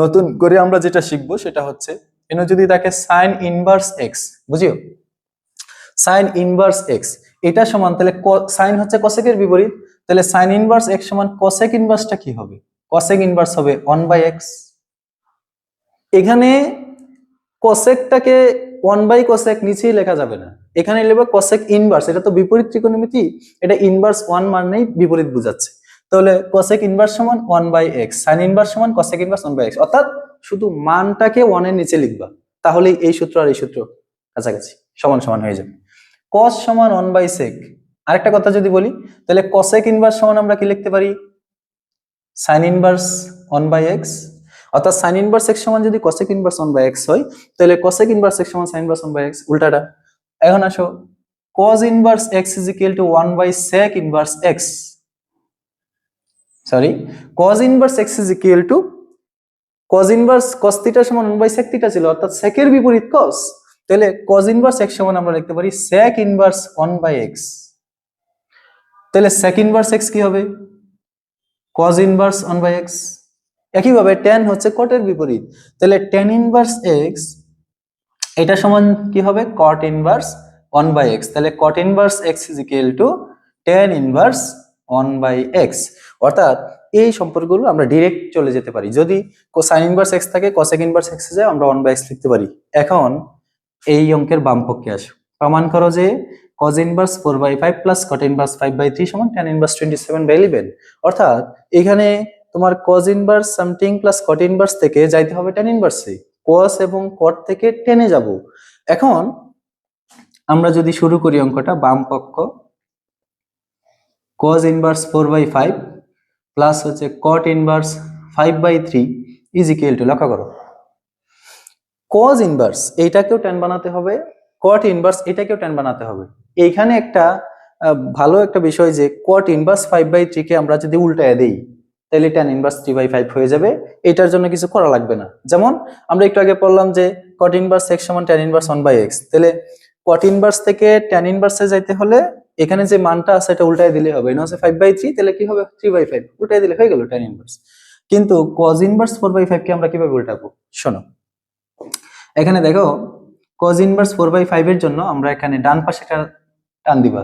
S1: নতুন করে আমরা যেটা শিখবো সেটা হচ্ছে, এখানে যদি থাকে sin inverse x, বুঝিও sin inverse x, এটা সমান, তাহলে sin হচ্ছে কোসেকের বিপরীত, তাহলে sin ইনভার্স x সমান কোসেক ইনভার্সটা কি হবে? কোসেক ইনভার্স হবে 1/x। এখানে কোসেকটাকে 1/cosec নিচেই লেখা যাবে না, এখানে লিখব কোসেক ইনভার্স, এটা তো বিপরীত ত্রিকোণমিতি, এটা ইনভার্স 1 মানেই বিপরীত বোঝাচ্ছে। তাহলে কোসেক ইনভার্স সমান 1/x, sin ইনভার্স সমান কোসেক ইনভার্স 1/x, অর্থাৎ শুধু মানটাকে 1 এর নিচে লিখবা, তাহলে এই সূত্র আর এই সূত্র কাছাকাছি সমান সমান হয়ে যাবে। cos সমান 1/sec, আরেকটা কথা যদি বলি, তাহলে কোসেক ইনভার্স সমান আমরা কি লিখতে পারি? sin ইনভার্স 1/x, অর্থাৎ sin ইনভার্স x সমান যদি কোসেক ইনভার্স 1/x হয়, তাহলে কোসেক ইনভার্স x সমান sin ইনভার্স 1/x, উল্টাটা। এখন আসো cos inverse x is equal to 1/sec inverse x, sorry, cos inverse x is equal to cos inverse cos theta সমান 1/sec theta ছিল, অর্থাৎ sec এর বিপরীত cos, তাহলে cos ইনভার্স x সমান আমরা লিখতে পারি sec ইনভার্স 1/x। তাহলে sec ইনভার্স x কি হবে? cos inverse 1/x। একইভাবে tan হচ্ছে cot এর বিপরীত, তাহলে tan ইনভার্স x এটা সমান কি হবে? cot ইনভার্স 1/x, তাহলে cot inverse x is equal to tan inverse 1/x। অর্থাৎ এই সম্পর্কগুলো আমরা ডাইরেক্ট চলে যেতে পারি, যদি sin ইনভার্স x থাকে cosec ইনভার্স x এ যায় আমরা 1/x লিখতে পারি। এখন এই অঙ্কের বাম পক্ষে আসো, প্রমাণ করো যে cos inverse 4/5 plus cot inverse 5/3 সমান tan ইনভার্স 27/11। অর্থাৎ এখানে তোমার cos inverse something plus cot inverse থেকে যাইতে হবে tan ইনভার্সে, cos এবং cot থেকে tan এ যাব। এখন আমরা যদি শুরু করি অঙ্কটা, বাম পক্ষ cos ইনভার্স 4/5 প্লাস হচ্ছে cot inverse 5/3 is equal two, লক্ষ্য করো cos ইনভার্স এইটাকেও tan বানাতে হবে, cot ইনভার্স এটাকেও tan বানাতে হবে। এইখানে একটা ভালো একটা বিষয় যে cot ইনভার্স 5/3 কে আমরা যদি উল্টায় দেই তাহলে tan ইনভার্স 3/5 হয়ে যাবে, এটার জন্য কিছু করা লাগবে না। যেমন আমরা একটু আগে পড়লাম যে cot ইনভার্স x সমান tan ইনভার্স 1/x, তাহলে cot ইনভার্স থেকে tan ইনভার্সে যাইতে হলে এখানে যে মানটা আছে এটা উল্টায় দিলে হবে, এটা হচ্ছে 5/3, তাহলে কি হবে 3/5, উল্টায় দিলে হয়ে গেল tan ইনভার্স। কিন্তু cos ইনভার্স 4/5 কে আমরা কিভাবে উল্টাবো, শোনো এখানে দেখো cos ইনভার্স 4/5 এর জন্য আমরা এখানে ডান পাশে একটা টান দিবা,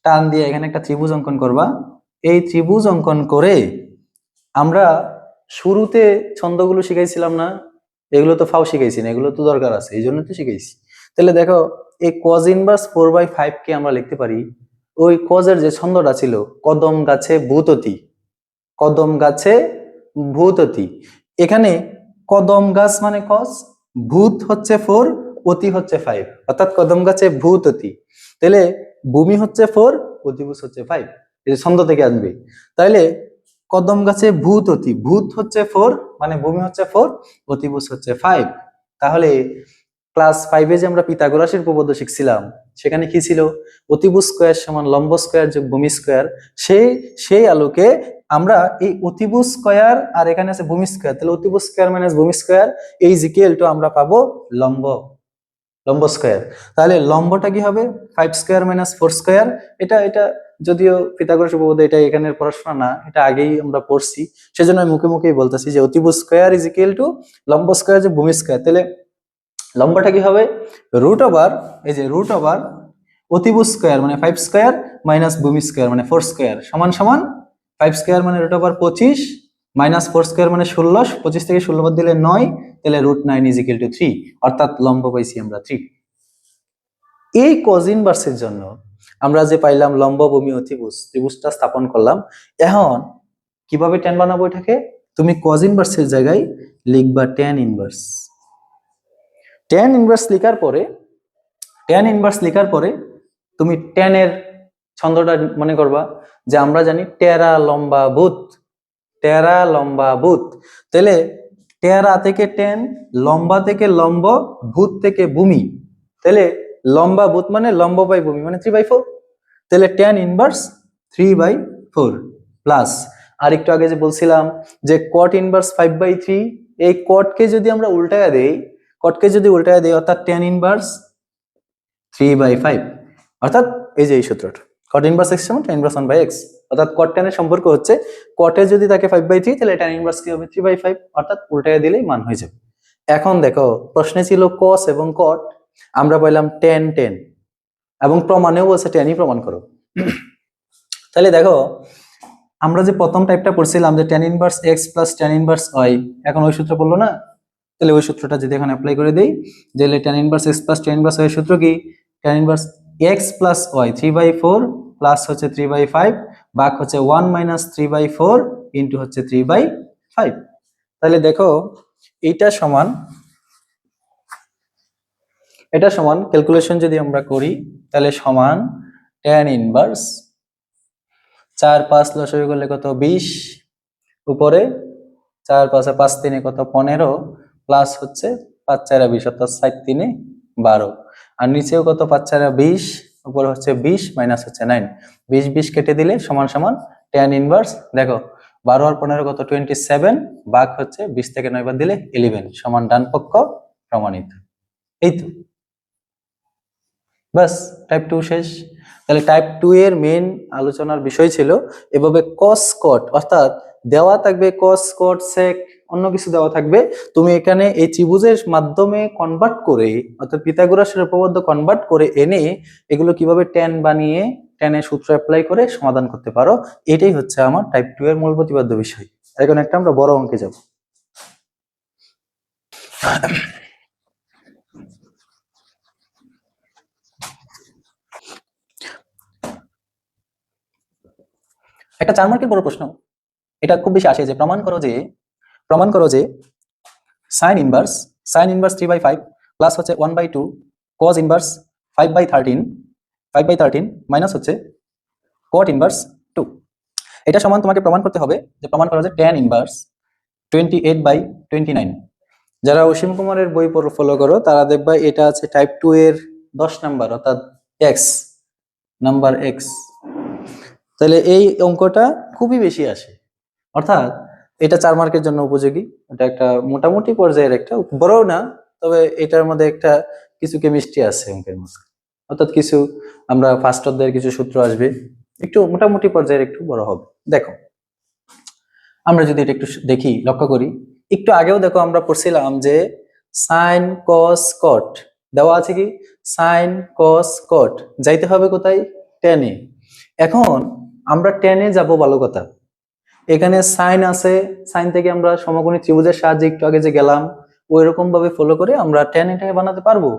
S1: টান দিয়ে এখানে একটা ত্রিভুজ অঙ্কন করবা। এই ত্রিভুজ অঙ্কন করে আমরা শুরুতে ছন্দগুলো শিখাইছিলাম না, এগুলো তো ফাও শিখাইছি না, এগুলো তো দরকার আছে, এই জন্য তো শিখাইছি। তাহলে দেখো এই cos ইনভার্স 4/5 কে আমরা লিখতে পারি ওই cos এর যে ছন্দটা ছিল, কদম গাছে ভূততি, কদম গাছে ভূততি। এখানে কদম গাছ মানে cos, ভূত হচ্ছে 4, অতি হচ্ছে 5, অর্থাৎ কদম গাছে ভূততি, তাহলে ভূমি হচ্ছে 4, অতিভুজ হচ্ছে 5, এই যে ছন্দ থেকে আসবে। তাইলে কদম গাছে ভূততি, ভূত হচ্ছে 4 মানে ভূমি হচ্ছে 4, অতিভুজ হচ্ছে 5। তাহলে ক্লাস 5 এ যে আমরা পিথাগোরাসের উপপাদ্য শিখছিলাম সেখানে কি ছিল, অতিভুজ স্কয়ার সমান লম্ব স্কয়ার যোগ ভূমি স্কয়ার। সেই আলোকে আমরা এই অতিভুজ স্কয়ার আর এখানে আছে ভূমি স্কয়ার, তাহলে অতিভুজ স্কয়ার মাইনাস ভূমি স্কয়ার এই ইকুয়াল টু আমরা পাবো লম্ব, লম্ব স্কয়ার। তাহলে লম্বটা কি হবে 5 স্কয়ার মাইনাস 4 স্কয়ার। এটা এটা যদিও পিথাগোরাস উপপাদ্য, এটা এখানের পড়াশোনা না, এটা আগেই আমরা পড়ছি, সেজন্য আমি মুখে মুখেই বলতেছি যে অতিভুজ স্কয়ার ইজ ইকুয়াল টু লম্ব স্কয়ার যোগ ভূমি স্কয়ার। তাহলে লম্বটা কি হবে রুট ওভার, এই যে রুট ওভার অতিভুজ স্কয়ার মানে 5 স্কয়ার মাইনাস ভূমি স্কয়ার মানে 4 স্কয়ার সমান সমান 5 স্কয়ার মানে রুট ওভার 25 মাইনাস 4 স্কয়ার মানে 16, 25 থেকে 16 বাদ দিলে 9, তাহলে √9 ইজ ইকুয়াল টু 3, অর্থাৎ লম্ব পাইছি আমরা 3। এই cos ইনভার্সের জন্য আমরা যে পাইলাম লম্ব ভূমি অতিভুজ, ত্রিভুজটা স্থাপন করলাম। এখন কিভাবে tan বানাবো এটাকে, তুমি cos ইনভার্সের জায়গায় লিখবা tan ইনভার্স। tan ইনভার্স লেখার পরে, tan ইনভার্স লেখার পরে তুমি tan এর ছন্দটা মনে করবা যে আমরা জানি টেরা লম্বা ভূত, টেরা লম্বা ভূত। তাহলে টেরা থেকে tan, লম্বা থেকে লম্ব, ভূত থেকে ভূমি, তাহলে লম্বা ভূত মানে লম্ব বাই ভূমি মানে 3/4, তাহলে tan ইনভার্স 3/4 প্লাস আর একটু আগে যে বলছিলাম যে cot ইনভার্স 5/3, এই cot কে যদি আমরা উল্টায়া দেই, cot কে যদি উল্টায়া দেই অর্থাৎ tan ইনভার্স 3/5, অর্থাৎ এই যে এই সূত্রটা cot ইনভার্স x সমান tan ইনভার্স 1/x, অর্থাৎ cot tan এর সম্পর্ক হচ্ছে cot এ যদি থাকে 5/3 তাহলে tan ইনভার্স কি হবে 3/5, অর্থাৎ উল্টায়া দিলেই মান হয়ে যাবে। এখন দেখো প্রশ্নে ছিল cos এবং cot, আমরা পাইলাম tan tan এবং প্রমাণেও বলছে tan ই প্রমাণ করো। তাহলে দেখো আমরা যে প্রথম টাইপটা পড়ছিলাম যে tan inverse x plus tan inverse y, এখন ওই সূত্র বললো না, তাহলে ওই সূত্রটা যদি এখন অ্যাপ্লাই করে দেই যে tan inverse x plus tan inverse y এর সূত্র কি, tan inverse x plus y 3/4 plus হচ্ছে 3/5 ভাগ হচ্ছে 1 মাইনাস 3/4 ইন্টু হচ্ছে 3/5। তাহলে দেখো এটা সমান ক্যালকুলেশন যদি আমরা করি তাহলে সমান tan ইনভার্স 4 5 লসাগু করলে কত 20, উপরে 4 5 5 3 কত 15 প্লাস হচ্ছে 5 4 20 অর্থাৎ 7 3 12, আর নিচেও কত 5 4 20, উপরে হচ্ছে 20 মাইনাস হচ্ছে 9, 20 20 কেটে দিলে সমান সমান tan ইনভার্স দেখো 12 আর 15 কত 27 ভাগ হচ্ছে 20 থেকে 9 বাদ দিলে 11 সমান ডান পক্ষ প্রমাণিত। এই তো বাস টাইপ 2 শেষ। তাহলে টাইপ 2 এর মেইন আলোচনার বিষয় ছিল এভাবে cos cot, অর্থাৎ দেওয়া থাকবে cos cot sec অন্য কিছু দেওয়া থাকবে, তুমি এখানে এই ত্রিভুজের মাধ্যমে কনভার্ট করে অর্থাৎ পিথাগোরাসের উপপাদ্য কনভার্ট করে এনে এগুলো কিভাবে tan বানিয়ে tan এর সূত্র অ্যাপ্লাই করে সমাধান করতে পারো, এটাই হচ্ছে আমার টাইপ 2 এর মূল প্রতিপাদ্য বিষয়। এখন একটা আমরা বড় অঙ্কে যাব। একটা 4 মার্কের বড় প্রশ্ন, এটা খুব বেশি আসে যে প্রমাণ করো যে সাইন ইনভার্স 3/5 প্লাস হচ্ছে 1/2 কজ ইনভার্স 5/13 মাইনাস হচ্ছে কট ইনভার্স 2। এটা সমান তোমাকে প্রমাণ করতে হবে যে প্রমাণ করা যে tan ইনভার্স 28/29। যারা অসীম কুমারের বই ফলো করো তারা দেখবা এটা আছে টাইপ 2 এর 10 নাম্বার, অর্থাৎ এক্স নাম্বার এক্স। তাহলে এই অঙ্কটা খুবই বেশি আসে, অর্থাৎ এটা 4 মার্কের জন্য উপযোগী। এটা একটা মোটামুটি পর্যায়ের, একটা বড় না, তবে এটার মধ্যে একটা কিছু কেমিস্ট্রি আছে অঙ্কের মধ্যে, অর্থাৎ কিছু আমরা ফার্স্ট অধ্যায়ের কিছু সূত্র আসবে, একটু মোটামুটি পর্যায়ের, একটু বড় হবে। দেখো আমরা যদি এটা একটু দেখি, লক্ষ্য করি, একটু আগেও দেখো আমরা পড়ছিলাম যে সাইন কস কট দেওয়া আছে, কি সাইন কস কট, যাইতে হবে কোথায়, টেনে। এখন আমরা টেনে যাব, ভালো কথা, এখানে সাইন আছে, সাইন থেকে আমরা সমকোণী ত্রিভুজের সাহায্যে একটু আগে যে গেলাম ওই রকম ভাবে ফলো করে আমরা টেন এটাকে বানাতে পারবো।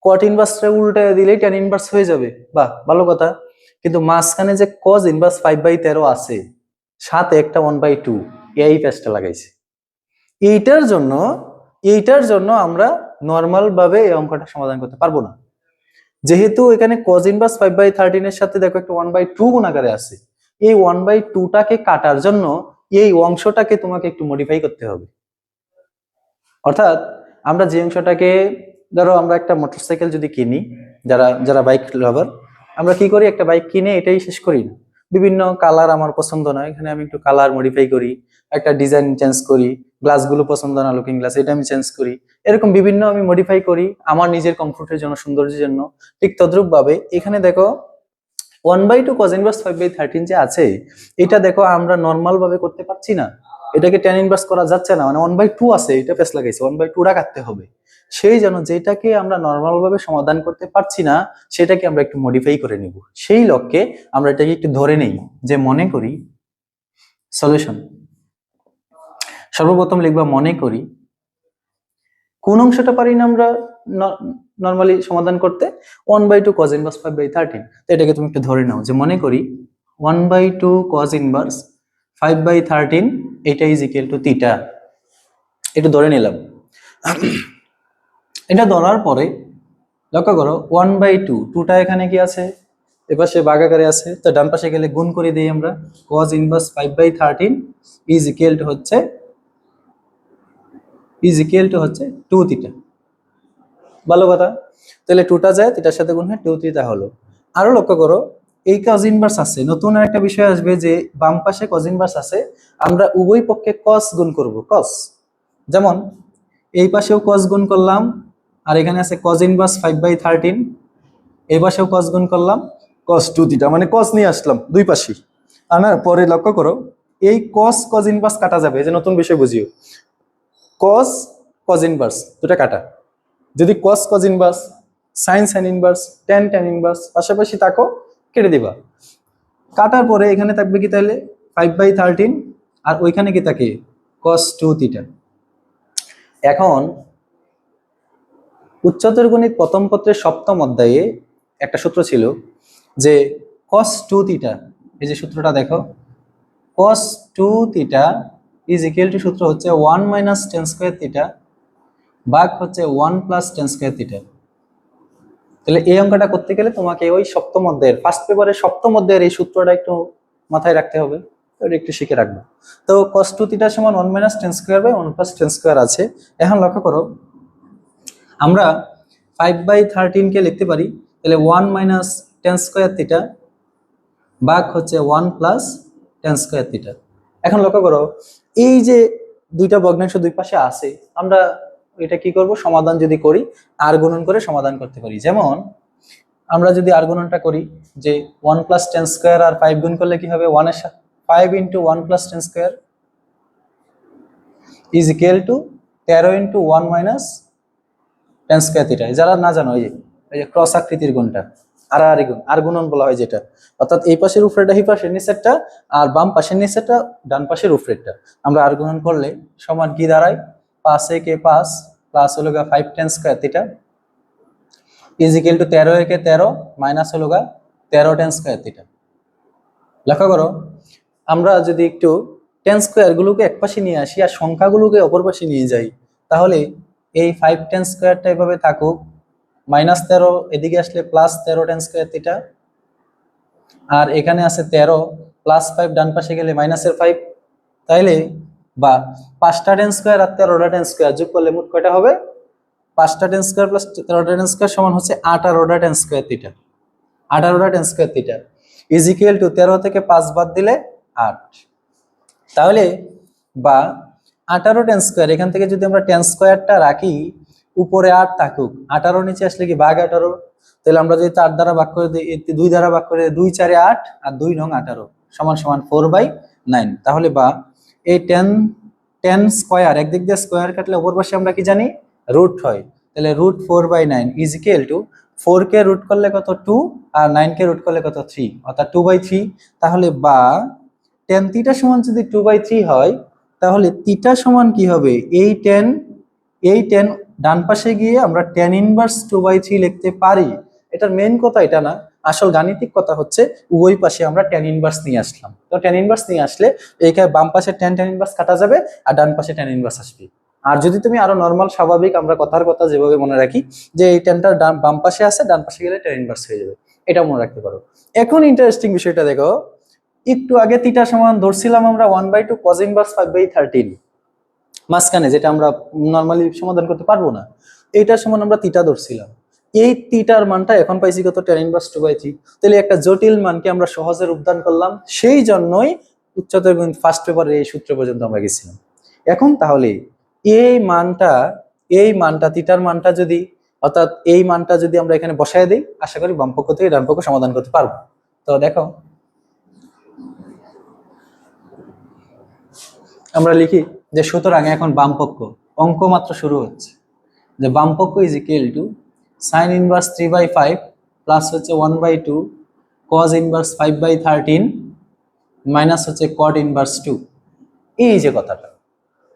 S1: কট ইনভার্সটা উল্টায় দিলেই টেন ইনভার্স হয়ে যাবে, বাহ ভালো কথা। কিন্তু মাঝখানে যে কজ ইনভার্স 5/13 আছে, সাথে একটা 1/2, এই প্যাচটা লাগাইছে। এইটার জন্য আমরা নর্মাল ভাবে এই অঙ্কটা সমাধান করতে পারবো না, যেহেতু এখানে কজ ইনভার্স 5/13 এর সাথে দেখো একটা 1/2 গুণ আকারে আছে। এই 1/2টাকে কাটার জন্য এই অংশটাকে তোমাকে একটু মডিফাই করতে হবে। অর্থাৎ আমরা যে অংশটাকে, ধরো আমরা একটা মোটরসাইকেল যদি কিনি, যারা যারা বাইক লাভার, আমরা কি করি, একটা বাইক কিনে এটাই শেষ করি না, বিভিন্ন কালার আমার পছন্দ নয়, এখানে আমি একটু কালার মডিফাই করি, একটা ডিজাইন চেঞ্জ করি, গ্লাসগুলো পছন্দ না লুকিং গ্লাস, এটা আমি চেঞ্জ করি, এরকম বিভিন্ন আমি মডিফাই করি আমার নিজের কমফোর্টের জন্য, সৌন্দর্যের জন্য। ঠিক তদ্রুপ ভাবে এখানে দেখো 1/2 cos ইনভার্স 5/13 যে আছে, এটা দেখো আমরা নর্মাল ভাবে করতে পারছি না, এটাকে tan ইনভার্স করা যাচ্ছে না, মানে 1/2 আছে, এটা পেছ লাগাইছে, 1/2টা কাটতে হবে। সেই জন্য যেটাকে আমরা নর্মাল ভাবে সমাধান করতে পারছি না, সেটাকে আমরা একটু মডিফাই করে নিব। সেই লক্ষ্যে আমরা এটাকে একটু ধরে নেই, যে মনে করি সলিউশন। সর্বপ্রথম লিখবা মনে করি, কোন অংশটা পারি না আমরা নর্মালি সমাধান করতে, 1/2 cos ইনভার্স 5/13। তো এটাকে তুমি একটু ধরে নাও, যে মনে করি 1/2 cos ইনভার্স 5/13 এটা ইজ ইকুয়াল টু থিটা। এটা ধরে নিলাম। এটা ধরার পরে লক্ষ্য করো 1/2, 2টা এখানে কি আছে, এপাশে ভাগাকারে আছে, তো ডান পাশে গেলে গুণ করে দিই আমরা, cos inverse 5/13 is equal to হচ্ছে 2 থিটা। ভালো কথা, তাহলে 2টা যায়, থিটার সাথে গুণ হয় 2 থিটা হলো। আরো লক্ষ্য করো, এই cos ইনভার্স আছে, নতুন একটা বিষয় আসবে যে বাম পাশে cos ইনভার্স আছে, আমরা উভয় পক্ষে cos গুণ করব, cos। যেমন এই পাশেও cos গুণ করলাম, আর এখানে আছে cos ইনভার্স 5/13, এই পাশেও cos গুণ করলাম, cos 2 থিটা, মানে cos নিয়ে আসলাম দুই পাশেই। আনার পরে লক্ষ্য করো, এই cos ইনভার্স কাটা যাবে, এই যে নতুন বিষয় বুঝিও, cos ইনভার্স দুটা কাটা, যদি cos inverse, sin inverse, tan inverse পাশাপাশি থাকো, কেটে দিবা। কাটার পরে এখানে থাকবে কি তাহলে 5/13, আর ওইখানে কি থাকে cos 2 থিটা। এখন উচ্চতর গণিত প্রথম পত্রের সপ্তম অধ্যায়ে একটা সূত্র ছিল যে cos 2 থিটা, এই যে সূত্রটা দেখো, cos 2 theta is equal two, সূত্র হচ্ছে 1 মাইনাস tan স্কয়ার থিটা ভাগ হচ্ছে 1 প্লাস tan স্কয়ার থিটা। তাহলে এই অঙ্কটা করতে গেলে তোমাকে ওই সপ্তম অধ্যায়ের ফার্স্ট পেপারের সপ্তম অধ্যায়ের এই সূত্রটা একটু মাথায় রাখতে হবে, ওটা একটু শিখে রাখবো। তো cos 2 থিটা সমান 1 minus tan square by 1 plus tan square আছে। এখন লক্ষ্য করো, আমরা 5/13 কে লিখতে পারি তাহলে 1 মাইনাস tan স্কয়ার থিটা ভাগ হচ্ছে 1 প্লাস tan স্কয়ার থিটা। এখন লক্ষ্য করো, এই যে দুইটা ভগ্নাংশ দুই পাশে আছে, আমরা এটা কি করব, সমাধান যদি করি আর গুণন করে সমাধান করতে পারি। যেমন আমরা যদি আর গুণনটা করি, যে 1 প্লাস tan স্কয়ার আর 5 গুণ করলে কি হবে, 1 এর সাথে 5 into 1 plus tan square is equal to 13 into 1 minus tan square theta. যারা না জানো, এই যে ক্রস আকৃতির গুণটা, আড়াআড়ি গুণ, আর গুণন বলা হয় যেটা, অর্থাৎ এই পাশের উপরেটা এই পাশের নিচেরটা, আর বাম পাশের নিচেরটা ডান পাশের উপরেরটা, আমরা আর গুণন করলে সমান কি দাঁড়ায়, 5 একে 5 প্লাস হলো 5 tan square theta is equal to 13 একে 13 মাইনাস হলো 13 tan স্কয়ার থিটা। লক্ষ্য করো, আমরা যদি একটু টেন স্কোয়ার গুলোকে এক পাশে নিয়ে আসি আর সংখ্যাগুলোকে অপর পাশে নিয়ে যাই, তাহলে এই 5 টেন স্কোয়ারটা এভাবে থাকুক, -13 এদিকে আসলে +13 টেন স্কোয়ার থিটা, আর এখানে আছে 13 +5 ডান পাশে গেলে -5, তাইলে বা 5টা টেন স্কোয়ার আর 13টা টেন স্কোয়ার যোগ করলে মোট কয়টা হবে? 5টা টেন স্কোয়ার প্লাস 13টা টেন স্কোয়ার সমান হচ্ছে 18টা টেন স্কোয়ার থিটা। 18টা tan square theta is equal to 13 থেকে 5 বাদ দিলে 8। তাহলে বা 18 টেন স্কোয়ার, এখান থেকে যদি আমরা টেন স্কোয়ারটা রাখি, উপরে 8 থাকুক, 18 নিচে আসলে কি ভাগ 18, তাহলে আমরা যদি 4 দ্বারা ভাগ করে দিই, 2 দ্বারা ভাগ করে 2 4 8 আর 2 9 18 সমান সমান 4/9। তাহলে বা এই 10 10 স্কোয়ার, একদিক দিয়ে স্কোয়ার কাটলে অপর পাশে আমরা কি জানি? রুট হয়। তাহলে √4/9 ইজ ইকুয়াল টু 4 কে রুট করলে কত? 2, আর 9 কে রুট করলে কত? 3, অর্থাৎ 2/3। তাহলে বা tan থিটা সমান যদি 2/3 হয়, তাহলে থিটা সমান কি হবে? এই tan ডান পাশে গিয়ে আমরা tan ইনভার্স 2/3 লিখতে পারি। এটার মেইন কথা এটা না, আসল গাণিতিক কথা হচ্ছে উভয় পাশে আমরা tan ইনভার্স নিয়ে আসলাম। তো tan ইনভার্স নিয়ে আসলে এইখানে বাম পাশে tan ইনভার্স কাটা যাবে আর ডান পাশে tan ইনভার্স আসবে। আর যদি তুমি আরো নরমাল স্বাভাবিক আমরা কথার কথা যেভাবে মনে রাখি যে এই tanটা বাম পাশে আছে, ডান পাশে গেলে tan ইনভার্স হয়ে যাবে, এটা মনে রাখতে পারো। এখন ইন্টারেস্টিং বিষয়টা দেখো, একটু আগে থিটা সমান ধরছিলাম আমরা 1/2 cos ইনভার্স 5/13, মাঝখানে যেটা আমরা নরমালি সমাধান করতে পারবো না, এইটার সমান আমরা থিটা ধরছিলাম। এই থিটার মানটা এখন পাইছি কত? tan inverse 2/3। তাহলে একটা জটিল মানকে আমরা সহজে রূপদান করলাম, সেই জন্যই উচ্চতর গণিত ফার্স্ট পেপারে এই সূত্র পর্যন্ত আমরা গেছিলাম। এখন তাহলে এই মানটা থিটার মানটা যদি, অর্থাৎ এই মানটা যদি আমরা এখানে বসায় দিই, আশা করি বাম পক্ষ থেকে ডান পক্ষ সমাধান করতে পারবো। তো দেখো আমরা লিখি যে সুতরাং এখন বাম পক্ষ, অঙ্ক মাত্র শুরু হচ্ছে, যে বাম পক্ষ is equal two sin inverse 3/5 plus হচ্ছে 1/2 cos ইনভার্স 5/13 মাইনাস হচ্ছে cot ইনভার্স 2। এই যে কথাটা,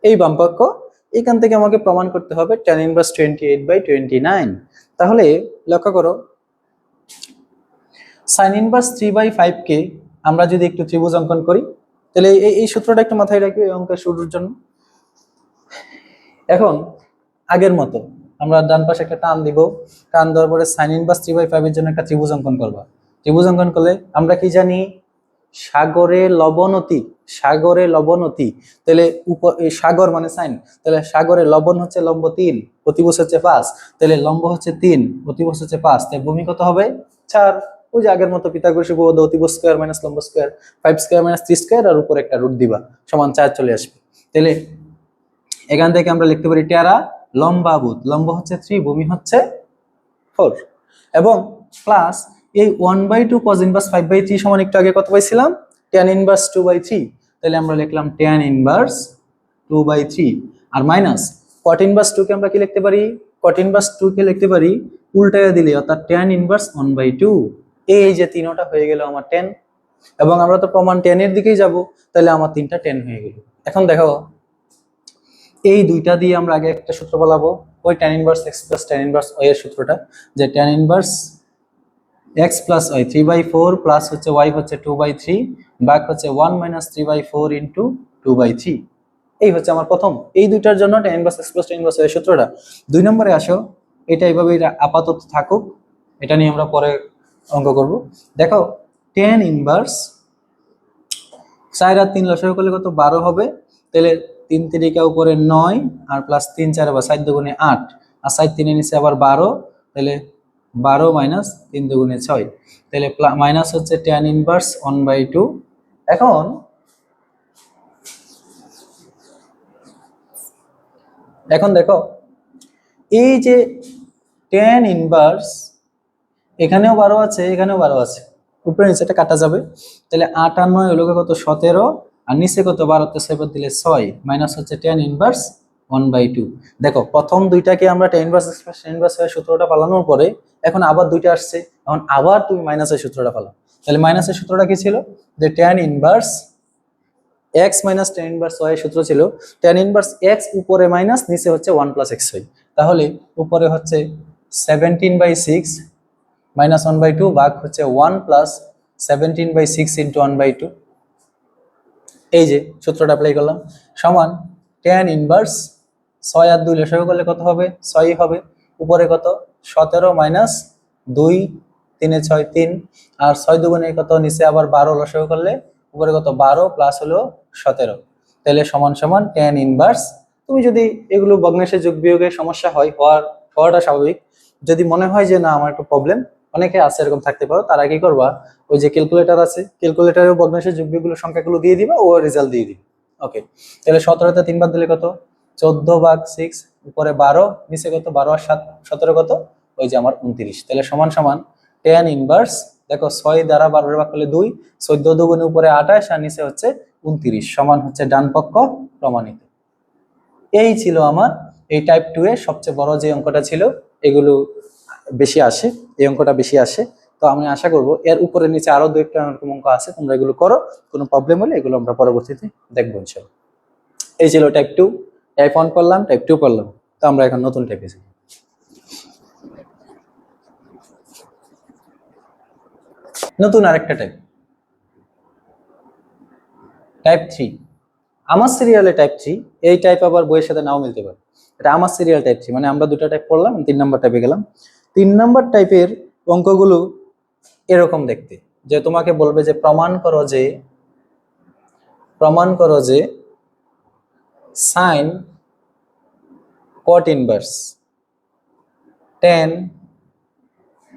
S1: এই বাম পক্ষ, এখান থেকে আমাকে প্রমাণ করতে হবে tan ইনভার্স 28/29। তাহলে লক্ষ্য করো, sin ইনভার্স 3/5 কে আমরা যদি একটু ত্রিভুজ অঙ্কন করি, তাহলে এই সূত্রটা একটু মাথায় রাখবে এই অঙ্কের শুরুর জন্য। এখন আগের মতো আমরা ডান পাশে একটা টান দিব, টান দেওয়ার পরে sin ইনভার্স 3/5 এর জন্য একটা ত্রিভুজ অঙ্কন করবা। ত্রিভুজ অঙ্কন করলে আমরা কি জানি? সাগরে লবণতি, সাগরে লবণতি, তাহলে সাগর মানে সাইন, তাহলে সাগরে লবণ হচ্ছে লম্ব 3, অতিভুজ হচ্ছে 5, তাহলে লম্ব হচ্ছে 3, অতিভুজ হচ্ছে 5, তাই ভূমি কত হবে? 4। ওই যে আগের মতো পিথাগোরাস উপপাদ্য, অতিভুজ স্কয়ার মাইনাস লম্ব স্কয়ার, 5 স্কয়ার মাইনাস 3 স্কয়ার, আর উপরে একটা রুট দিবা, সমান 4 চলে আসবে। তাহলে এখান থেকে আমরা লিখতে পারি টেরা লম্বাভূত, লম্ব হচ্ছে 3, ভূমি হচ্ছে 4, এবং প্লাস এই 1/2 cos ইনভার্স 5/3 সমান একটু আগে কত পাইছিলাম? tan ইনভার্স 2/3, তাহলে আমরা লিখলাম tan ইনভার্স 2/3, আর মাইনাস cot ইনভার্স 2 কে আমরা কি লিখতে পারি? cot ইনভার্স 2 কে লিখতে পারি উল্টায় দিলে, অর্থাৎ tan ইনভার্স 1/2। এই যে তিনটা হয়ে গেল আমার tan, এবং আমরা তো প্রমাণ tan এর দিকেই যাব, তাহলে আমার তিনটা tan হয়ে গেল। এখন দেখো এই দুইটা দিয়ে আমরা আগে একটা সূত্র বলাবো, ওই tan inverse x plus tan inverse y এর সূত্রটা, যে tan inverse x plus y 3/4 plus হচ্ছে y হচ্ছে 2/3 ভাগ হচ্ছে 1 মাইনাস 3/4 ইন্টু 2/3। এই হচ্ছে আমার প্রথম, এই দুইটার জন্য tan inverse x plus tan inverse y এর সূত্রটা। 2 নম্বরে আসো, এটা এইভাবে এটা আপাতত থাকুক, এটা নিয়ে আমরা পরে অঙ্ক করব। দেখো tan ইনভার্স 4 আর 3 লসাগু করলে কত? 12 হবে। তাহলে 3 3 উপরে 9 আর প্লাস 3 4 বা 4 দুগুণে 8, আর 4 3 এর নিচে আবার 12, তাহলে 12 মাইনাস 3 দুগুণে 6, তাহলে মাইনাস হচ্ছে tan ইনভার্স 1/2। এখন দেখো এই যে tan ইনভার্স, এখানেও 12 আছে, এখানেও 12 আছে, উপরে নিচে এটা কাটা যাবে, তাহলে 8 আর 9 হলো কত? 17, আর নিচে কত? 12 তে 7 দিলে 6, মাইনাস হচ্ছে tan ইনভার্স 1/2। দেখো প্রথম দুইটাকে আমরা tan ইনভার্স এর সূত্রটা পালানোর পরে এখন আবার দুইটা আসছে, এখন আবার তুমি মাইনাসের সূত্রটা পালাও। তাহলে মাইনাসের সূত্রটা কি ছিল? যে tan inverse x minus tan inverse y এর সূত্র ছিল tan ইনভার্স x উপরে মাইনাস, নিচে হচ্ছে 1 প্লাস xy। তাহলে উপরে হচ্ছে 17/6 -1/2 ভাগ হচ্ছে 1 প্লাস 17/6 ইন্টু 1/2, এই যে সূত্রটা অ্যাপ্লাই করলাম, সমান tan ইনভার্স 6 আর 2 লসাগু করলে কত হবে? 6 হবে। উপরে কত? 17 মাইনাস 2, 3 এ 6 3, আর 6 দুগুণে কত? নিচে আবার 12 লসাগু করলে উপরে কত? 12 প্লাস হলো 17, তাহলে সমান সমান tan ইনভার্স। তুমি যদি এগুলো ভগ্নাংশে যোগ বিয়োগের সমস্যা হওয়াটা স্বাভাবিক। যদি মনে হয় যে না আমার একটু প্রবলেম, অনেকে আছে এরকম থাকতে পারো, তারা কি করবা, ওই যে ক্যালকুলেটর আছে, ক্যালকুলেটরে ভগ্নাংশের যোগ বিয়োগগুলো সংখ্যাগুলো দিয়ে দিবা, ও রেজাল্ট দিয়ে দিবে। ওকে, তাহলে 17তে 3 বার দিলে কত? 14/6, উপরে 12, নিচে কত? 12 আর 7 17 কত? ওই যে আমার 29। তাহলে সমান সমান tan ইনভার্স, দেখো 6 দ্বারা 12 ভাগ করলে 2, 14 দুগুণে উপরে 28 আর নিচে হচ্ছে 29, সমান হচ্ছে ডান পক্ষ প্রমাণিত। এই ছিল আমার এই টাইপ 2 এর সবচেয়ে বড় যে অঙ্কটা ছিল। এগুলো বেশি আসে, এই অঙ্কটা বেশি আসে। তো আমি আশা করব এর উপরে নিচে আরো 2-একটা অঙ্ক আছে, তোমরা এগুলো করো, কোনো প্রবলেম হলে এগুলো আমরা পরবর্তীতে দেখবো ইনশাআল্লাহ। এই ছিল টাইপ 2। টাইপ 1 করলাম, টাইপ 2 করলাম। তো আমরা এখন নতুন টাইপে যাই। নতুন আরেকটা টাইপ, টাইপ 3। আমার সিরিয়ালে টাইপ 3, এই টাইপ আবার বইয়ের সাথে নাও মিলতে পারে। এটা আমার সিরিয়াল টাইপ 3, মানে আমরা দুটো টাইপ পড়লাম, 3 নাম্বার টাইপে গেলাম। 3 নাম্বার টাইপের অঙ্কগুলো এরকম দেখতে, যে তোমাকে বলবে যে প্রমাণ করো যে সাইন কট ইনভার্স tan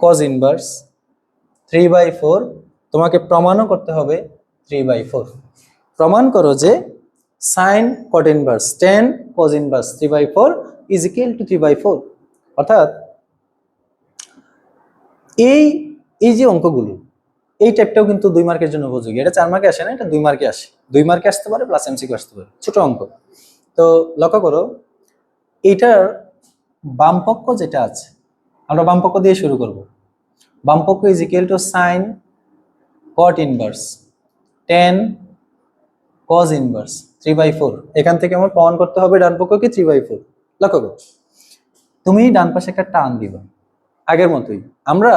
S1: cos ইনভার্স 3/4, তোমাকে প্রমাণও করতে হবে 3/4। প্রমাণ করো যে sign caught inverse tan cos inverse 3/4 is equal two 3/4। অর্থাৎ এই এই যে অঙ্কগুলো, এই টাইপটাও কিন্তু 2 মার্কের জন্য উপযোগী। এটা 4 মার্কে আসে না, এটা 2 মার্কে আসে। 2 মার্কে আসতে পারে, প্লাস এমসিকিউ আসতে পারে, ছোট অঙ্ক। তো লক্ষ্য করো, এইটার বাম পক্ষ যেটা আছে, আমরা বাম পক্ষ দিয়ে শুরু করব। বাম পক্ষ is equal two sign caught inverse tan cos inverse 3/4। এখান থেকে আমার প্রমাণ করতে হবে ডান পক্ষকে 3/4। লক্ষ্য করো, তুমি ডান পাশে একটা টান দিবা আগের মতোই। আমরা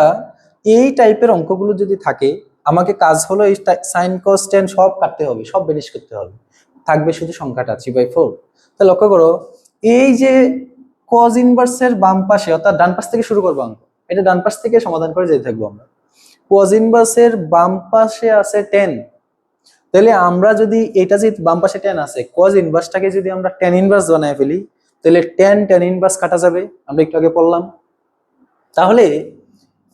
S1: এই টাইপের অঙ্কগুলো যদি থাকে, আমাকে কাজ হলো এই সাইন কস tan সব কাটতে হবে, সব বেরিশ করতে হবে, থাকবে শুধু সংখ্যাটা 3/4। তো লক্ষ্য করো, এই যে cos ইনভার্সের বাম পাশে, অর্থাৎ ডান পাশ থেকে শুরু করবো অঙ্ক, এটা ডান পাশ থেকে সমাধান করে যেতে থাকবো আমরা। cos ইনভার্সের বাম পাশে আছে 10, তাহলে আমরা যদি এটা যে বাম পাশে tan আছে, cos ইনভার্সটাকে যদি আমরা tan ইনভার্স বানায় ফেলি, তাহলে tan ইনভার্স কাটা যাবে, আমরা একটু আগে পড়লাম। তাহলে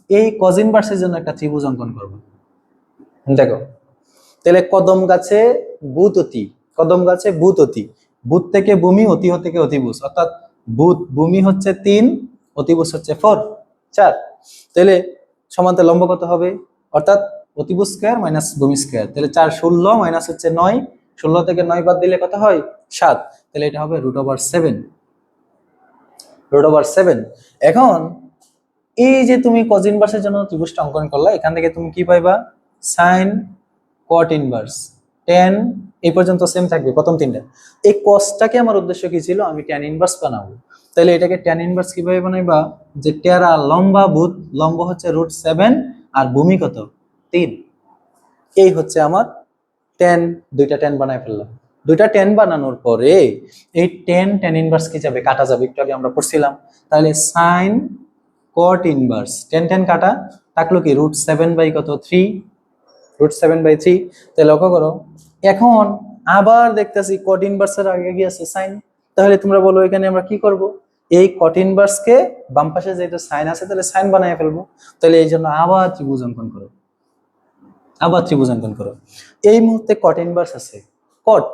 S1: এই cos ইনভার্সের জন্য একটা ত্রিভুজ অঙ্কন করব। দেখো, তাহলে কদম গাছে বুত অতি, বুত থেকে ভূমি, অতি থেকে অতিভুজ, অর্থাৎ ভূমি হচ্ছে 3, অতিভুজ হচ্ছে 4। তাহলে সমান্তরাল লম্ব কত হবে? অর্থাৎ অতিভুজ স্কয়ার মাইনাস ভূমি স্কয়ার, তাহলে 4 16 মাইনাস হচ্ছে 9, 16 থেকে 9 বাদ দিলে কত হয়? 7। তাহলে এটা হবে √7। এখন এই যে তুমি cos ইনভার্সের জন্য ত্রিভুজটা অঙ্কন করলা, এখান থেকে তুমি কি পাইবা? সাইন কট ইনভার্স tan, এই পর্যন্ত সেম থাকবে প্রথম তিনটা। এই cosটাকে আমার উদ্দেশ্য কি ছিল? আমি tan ইনভার্স বানাবো। তাহলে এটাকে tan ইনভার্স কিভাবে বানাইবা? যে টেরা লম্বা ভূত, লম্ব হচ্ছে √7 আর ভূমি কত? 3। এই হচ্ছে আমার tan, দুইটা tan বানাই ফেললাম। দুইটা tan বানানোর পরে এই tan ইনভার্স কি যাবে? কাটা যাবে, একটু আগে আমরা পড়ছিলাম। তাহলে সাইন কট ইনভার্স tan কাটা, থাকলো কি? √7/কত? 3, √7/3। তাহলে লক্ষ্য করো, এখন আবার দেখতেছি কট ইনভার্সের আগে কি আছে? সাইন। তাহলে তোমরা বলো এখানে আমরা কি করব? এই কট ইনভার্সকে বাম পাশে যেহেতু সাইন আছে, তাহলে সাইন বানায় ফেলবো। তাহলে এই জন্য আবার ত্রিভুজ অঙ্কন করো, এই মুহূর্তে কট ইনভার্স আছে। কট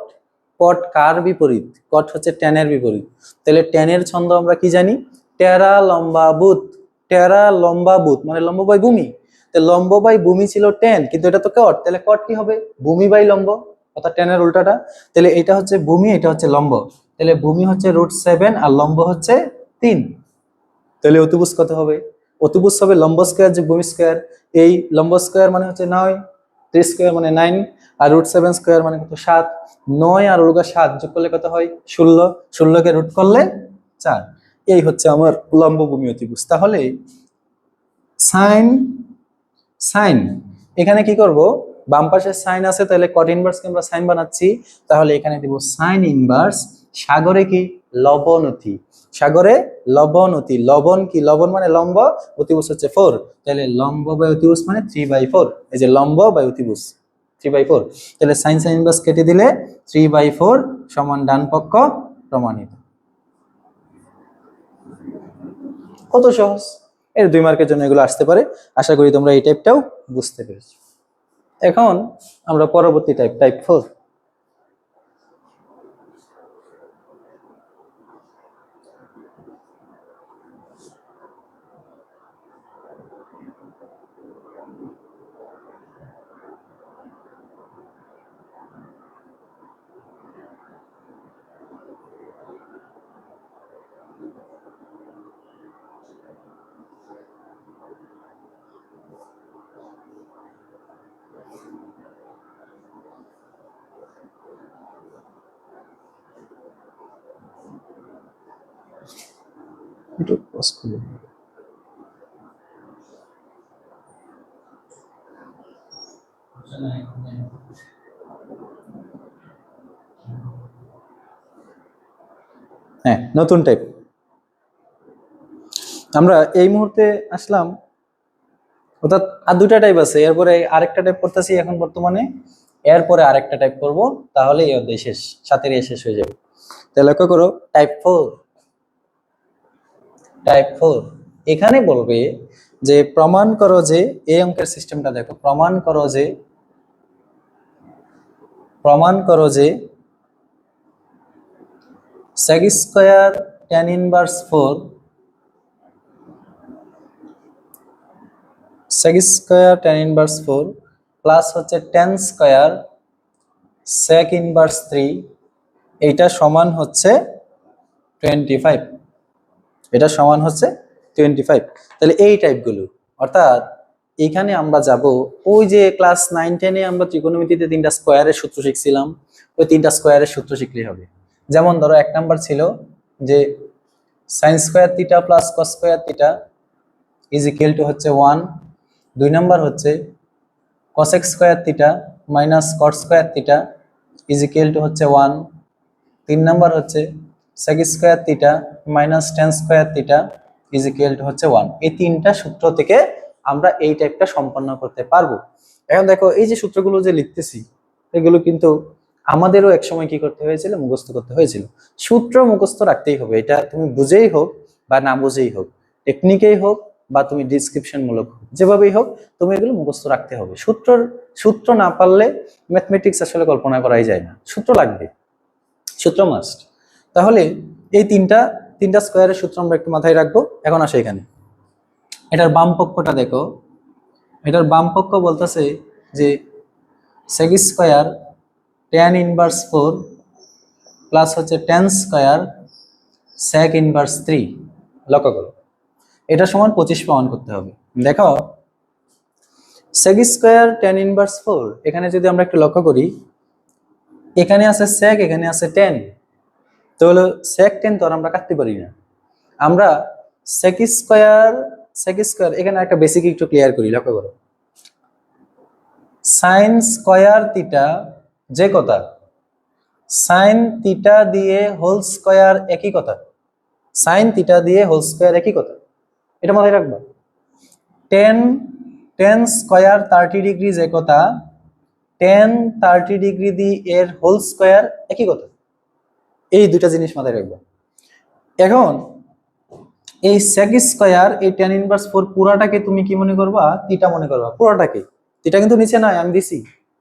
S1: কট কার বিপরীত? কট হচ্ছে tan এর বিপরীত। তাহলে tan এর ছন্দ আমরা কি জানি? টেরা লম্বা বুত, মানে লম্ব বাই ভূমি। লম্ব বাই ভূমি ছিল tan, কিন্তু এটা তো কট, তাহলে কট কি হবে? ভূমি বাই লম্ব, অর্থাৎ tan এর উল্টাটা। তাহলে এটা হচ্ছে ভূমি, এটা হচ্ছে লম্ব। তাহলে ভূমি হচ্ছে √7 আর লম্ব হচ্ছে 3। তাহলে অতিভুজ কত হবে? অতিভুজ হবে লম্ব স্কয়ার যোগ ভূমি স্কয়ার। এই লম্ব স্কয়ার মানে হচ্ছে 9, 3 স্কয়ার মানে 9, আর √7 স্কয়ার মানে কত? 7। 9 আর 7 যোগ করলে কত হয়? 16, 16 কে রুট করলে 4। এই হচ্ছে আমার লম্ব ভূমি অতিভুজ। তাহলে সাইন এখানে কি করব? বাম পাশে সাইন আছে, তাহলে কট ইনভার্সকে আমরা সাইন বানাচ্ছি, তাহলে এখানে দিব সাইন ইনভার্স। সাগরে কি লবণতি, সাগরে লবণতি, লবণ কি লবণ মানে লম্ব, অতিভুজ হচ্ছে 4, তাহলে লম্ব বাই অতিভুজ মানে 3/4, এই যে লম্ব বাই অতিভুজ 3/4, তাহলে সাইন সাইন ইনভার্স কেটে দিলে 3/4 সমান ডান পক্ষ প্রমাণিত। কত সহজ, এর 2 মার্কের জন্য এগুলো আসতে পারে। আশা করি তোমরা এই টাইপটাও বুঝতে পেরেছো। এখন আমরা পরবর্তী টাইপ 4। একটু পজ করে দিই। হ্যাঁ, নতুন টাইপ আমরা এই মুহূর্তে আসলাম, অর্থাৎ আর 2টা টাইপ আছে, এরপরে আরেকটা টাইপ করতেছি এখন বর্তমানে, এরপরে আরেকটা টাইপ করব, তাহলে এই অধ্যায় শেষ, সাথে শেষ হয়ে যাবে। তাহলে লক্ষ্য করো টাইপ 4 এখানে বলবে যে প্রমাণ করো যে, এই অঙ্কের সিস্টেমটা দেখো, প্রমাণ করো যে sec square tan inverse 4 sec square tan inverse 4 plus হচ্ছে tan স্কয়ার sec ইনভার্স 3, এইটা সমান হচ্ছে 25, এটা সমান হচ্ছে 25। তাহলে এই টাইপগুলো, অর্থাৎ এখানে আমরা যাব ওই যে ক্লাস 9-10 এ আমরা ত্রিকোণমিতিতে 3টা স্কয়ারের সূত্র শিখছিলাম, ওই 3টা স্কয়ারের সূত্র শিখলেই হবে। যেমন ধরো 1 নাম্বার ছিল যে sin square theta plus cos square theta is equal to হচ্ছে 1, 2 নাম্বার হচ্ছে cosec square theta minus cot square theta is equal to হচ্ছে 1, 3 নাম্বার হচ্ছে sec square theta minus tan square theta is equal to হচ্ছে 1। এই 3টা সূত্র থেকে আমরা এই টাইপটা সম্পন্ন করতে পারবো। এখন দেখো এই যে সূত্রগুলো যে লিখতেছি, এগুলো কিন্তু আমাদেরও একসময় কি করতে হয়েছিল, মুখস্থ করতে হয়েছিল। সূত্র মুখস্থ রাখতেই হবে, এটা তুমি বুঝেই হোক বা না বুঝেই হোক, টেকনিকেই হোক বা তুমি ডিসক্রিপশন মূলক হোক, যেভাবেই হোক তুমি এগুলো মুখস্থ রাখতে হবে। সূত্র না পারলে ম্যাথমেটিক্স আসলে কল্পনা করাই যায় না, সূত্র লাগবে, সূত্র মাস্ট। তাহলে এই তিনটা স্কয়ারের সূত্র আমরা একটু মাথায় রাখবো। এখন আসে এখানে, এটার বাম পক্ষটা দেখো, এটার বাম পক্ষ বলতেছে যে sec square tan inverse 4 plus হচ্ছে tan স্কয়ার sec ইনভার্স 3। লক্ষ্য করো এটা সমান 25 প্রমাণ করতে হবে। দেখো sec স্কয়ার tan ইনভার্স 4, এখানে যদি আমরা একটু লক্ষ্য করি, এখানে আছে sec, এখানে আছে tan, তো হলো sec tan তো আর আমরা কাটতে পারি না। আমরা sec স্কয়ার এখানে একটা বেসিক একটু ক্লিয়ার করি, লক্ষ্য করো sin স্কয়ার থিটা যে কথা, sin থিটা দিয়ে হোল স্কয়ার একই কথা, sin থিটা দিয়ে হোল স্কয়ার একই কথা, এটা মাথায় রাখবা। tan স্কয়ার 30 ডিগ্রি যে কথা, tan 30 ডিগ্রি দিয়ে এর হোল স্কয়ার একই কথা, এই দুটা জিনিস মাথায় রাখবা। এখন এই sec স্কয়ার এই tan ইনভার্স 4 পুরাটাকে তুমি কি মনে করবা, থিটা মনে করবা, পুরাটাকে। থিটা কিন্তু নিচে নয়, আমি দিছি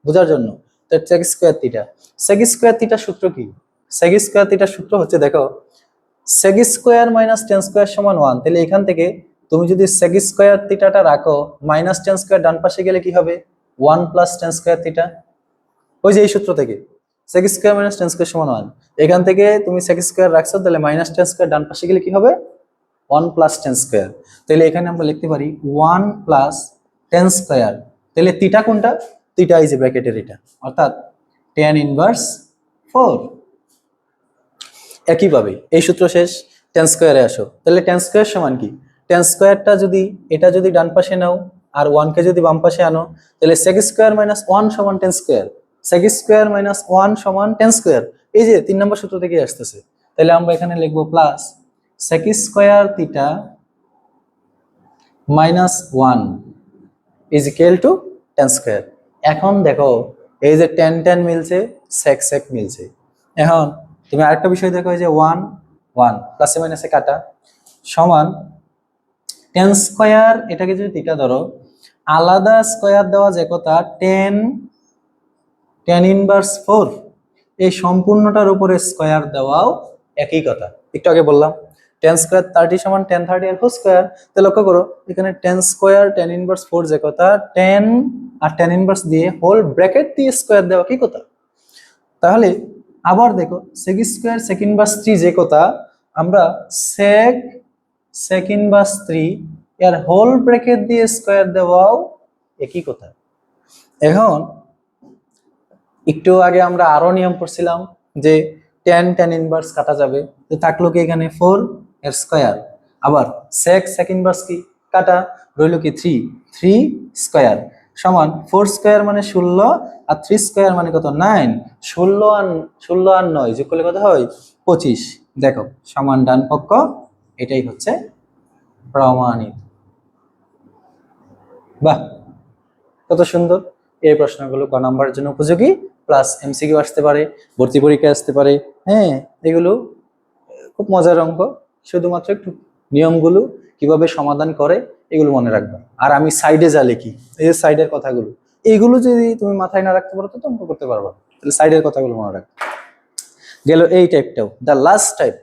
S1: বোঝার জন্য। তো sec স্কয়ার থিটা সূত্র কি? sec স্কয়ার থিটার সূত্র হচ্ছে, দেখো sec square minus tan square সমান 1, তাহলে এখান থেকে তুমি যদি sec স্কয়ার থিটাটা রাখো, মাইনাস tan স্কয়ার ডান পাশে গেলে কি হবে, 1 প্লাস tan স্কয়ার থিটা, ওই যে এই সূত্র থেকে sec square minus tan square সমান 1, এখান থেকে তুমি sec স্কয়ার রাখছো, তাহলে মাইনাস tan স্কয়ার ডান পাশে গেলে কি হবে, 1 প্লাস tan স্কয়ার। তাহলে এখানে আমরা লিখতে পারি 1 প্লাস tan স্কয়ার, তাহলে থিটা কোনটা, থিটা এই যে ব্র্যাকেটের এটা, অর্থাৎ tan ইনভার্স 4। একইভাবে এই সূত্র শেষ, tan স্কয়ারে আসো, তাহলে tan স্কয়ার সমান কি, tan স্কয়ারটা যদি এটা যদি ডান পাশে নাও, আর 1 কে যদি বাম পাশে আনো তাহলে sec স্কয়ার মাইনাস 1 সমান tan square, sec square minus 1 সমান tan স্কয়ার। এই যে 3 নম্বর সূত্র থেকে আসতেছে। তাহলে আমরা এখানে লিখব plus sec square theta minus 1 is equal to tan square. এখন দেখো এই যে tan tan মিলছে, sec sec মিলছে। এখন তুমি আরেকটা বিষয় দেখো, এই যে 1 1 প্লাসে মাইনাসে কাটা সমান tan স্কয়ার, এটাকে যদি থিটা ধরো, আলাদা স্কয়ার দেওয়া যে কথা tan ইনভার্স 4, এই সম্পূর্ণটার উপরে স্কয়ার দেওয়াও একই কথা। একটু আগে বললাম tan স্কয়ার 30 সমান tan 30 এর হোল স্কয়ার। তো লক্ষ্য করো এখানে tan স্কয়ার tan ইনভার্স 4 যে কথা, tan আর tan ইনভার্স দিয়ে হোল ব্র্যাকেট দিয়ে স্কয়ার দেওয়া কি কথা। তাহলে আবার দেখো sec স্কয়ার sec ইনভার্স 3 যে কথা, আমরা sec ইনভার্স 3 এর হোল ব্র্যাকেট দিয়ে স্কয়ার দেওয়াও একই কথা। এখন একটু আগে আমরা আরো নিয়ম পড়ছিলাম যে tan ইনভার্স কাটা যাবে, তো থাকলো কি এখানে 4 এর স্কয়ার, আবার sec ইনভার্স কি কাটা, রইল কি 3 স্কয়ার সমান 4 স্কয়ার মানে 16 আর 3 স্কয়ার মানে কত 9, 16 আর 9 যোগ করলে কত হয় 25। দেখো সমান ডান পক্ষ, এটাই হচ্ছে প্রমাণিত। বাহ, কত সুন্দর। এই প্রশ্নগুলো ক নাম্বারের জন্য উপযোগী, প্লাস এমসিকিউ আসতে পারে, ভর্তি পরীক্ষা আসতে পারে। হ্যাঁ, এগুলো খুব মজার অঙ্ক, শুধুমাত্র একটু নিয়মগুলো কিভাবে সমাধান করে এগুলো মনে রাখবে। আর আমি সাইডে যা লিখি, এই যে সাইডের কথাগুলো, এইগুলো যদি তুমি মাথায় না রাখতে পারো তো অঙ্ক করতে পারবে না। তাহলে সাইডের কথাগুলো মনে রাখবে। গেল এই টাইপটাও, দ্য লাস্ট টাইপ,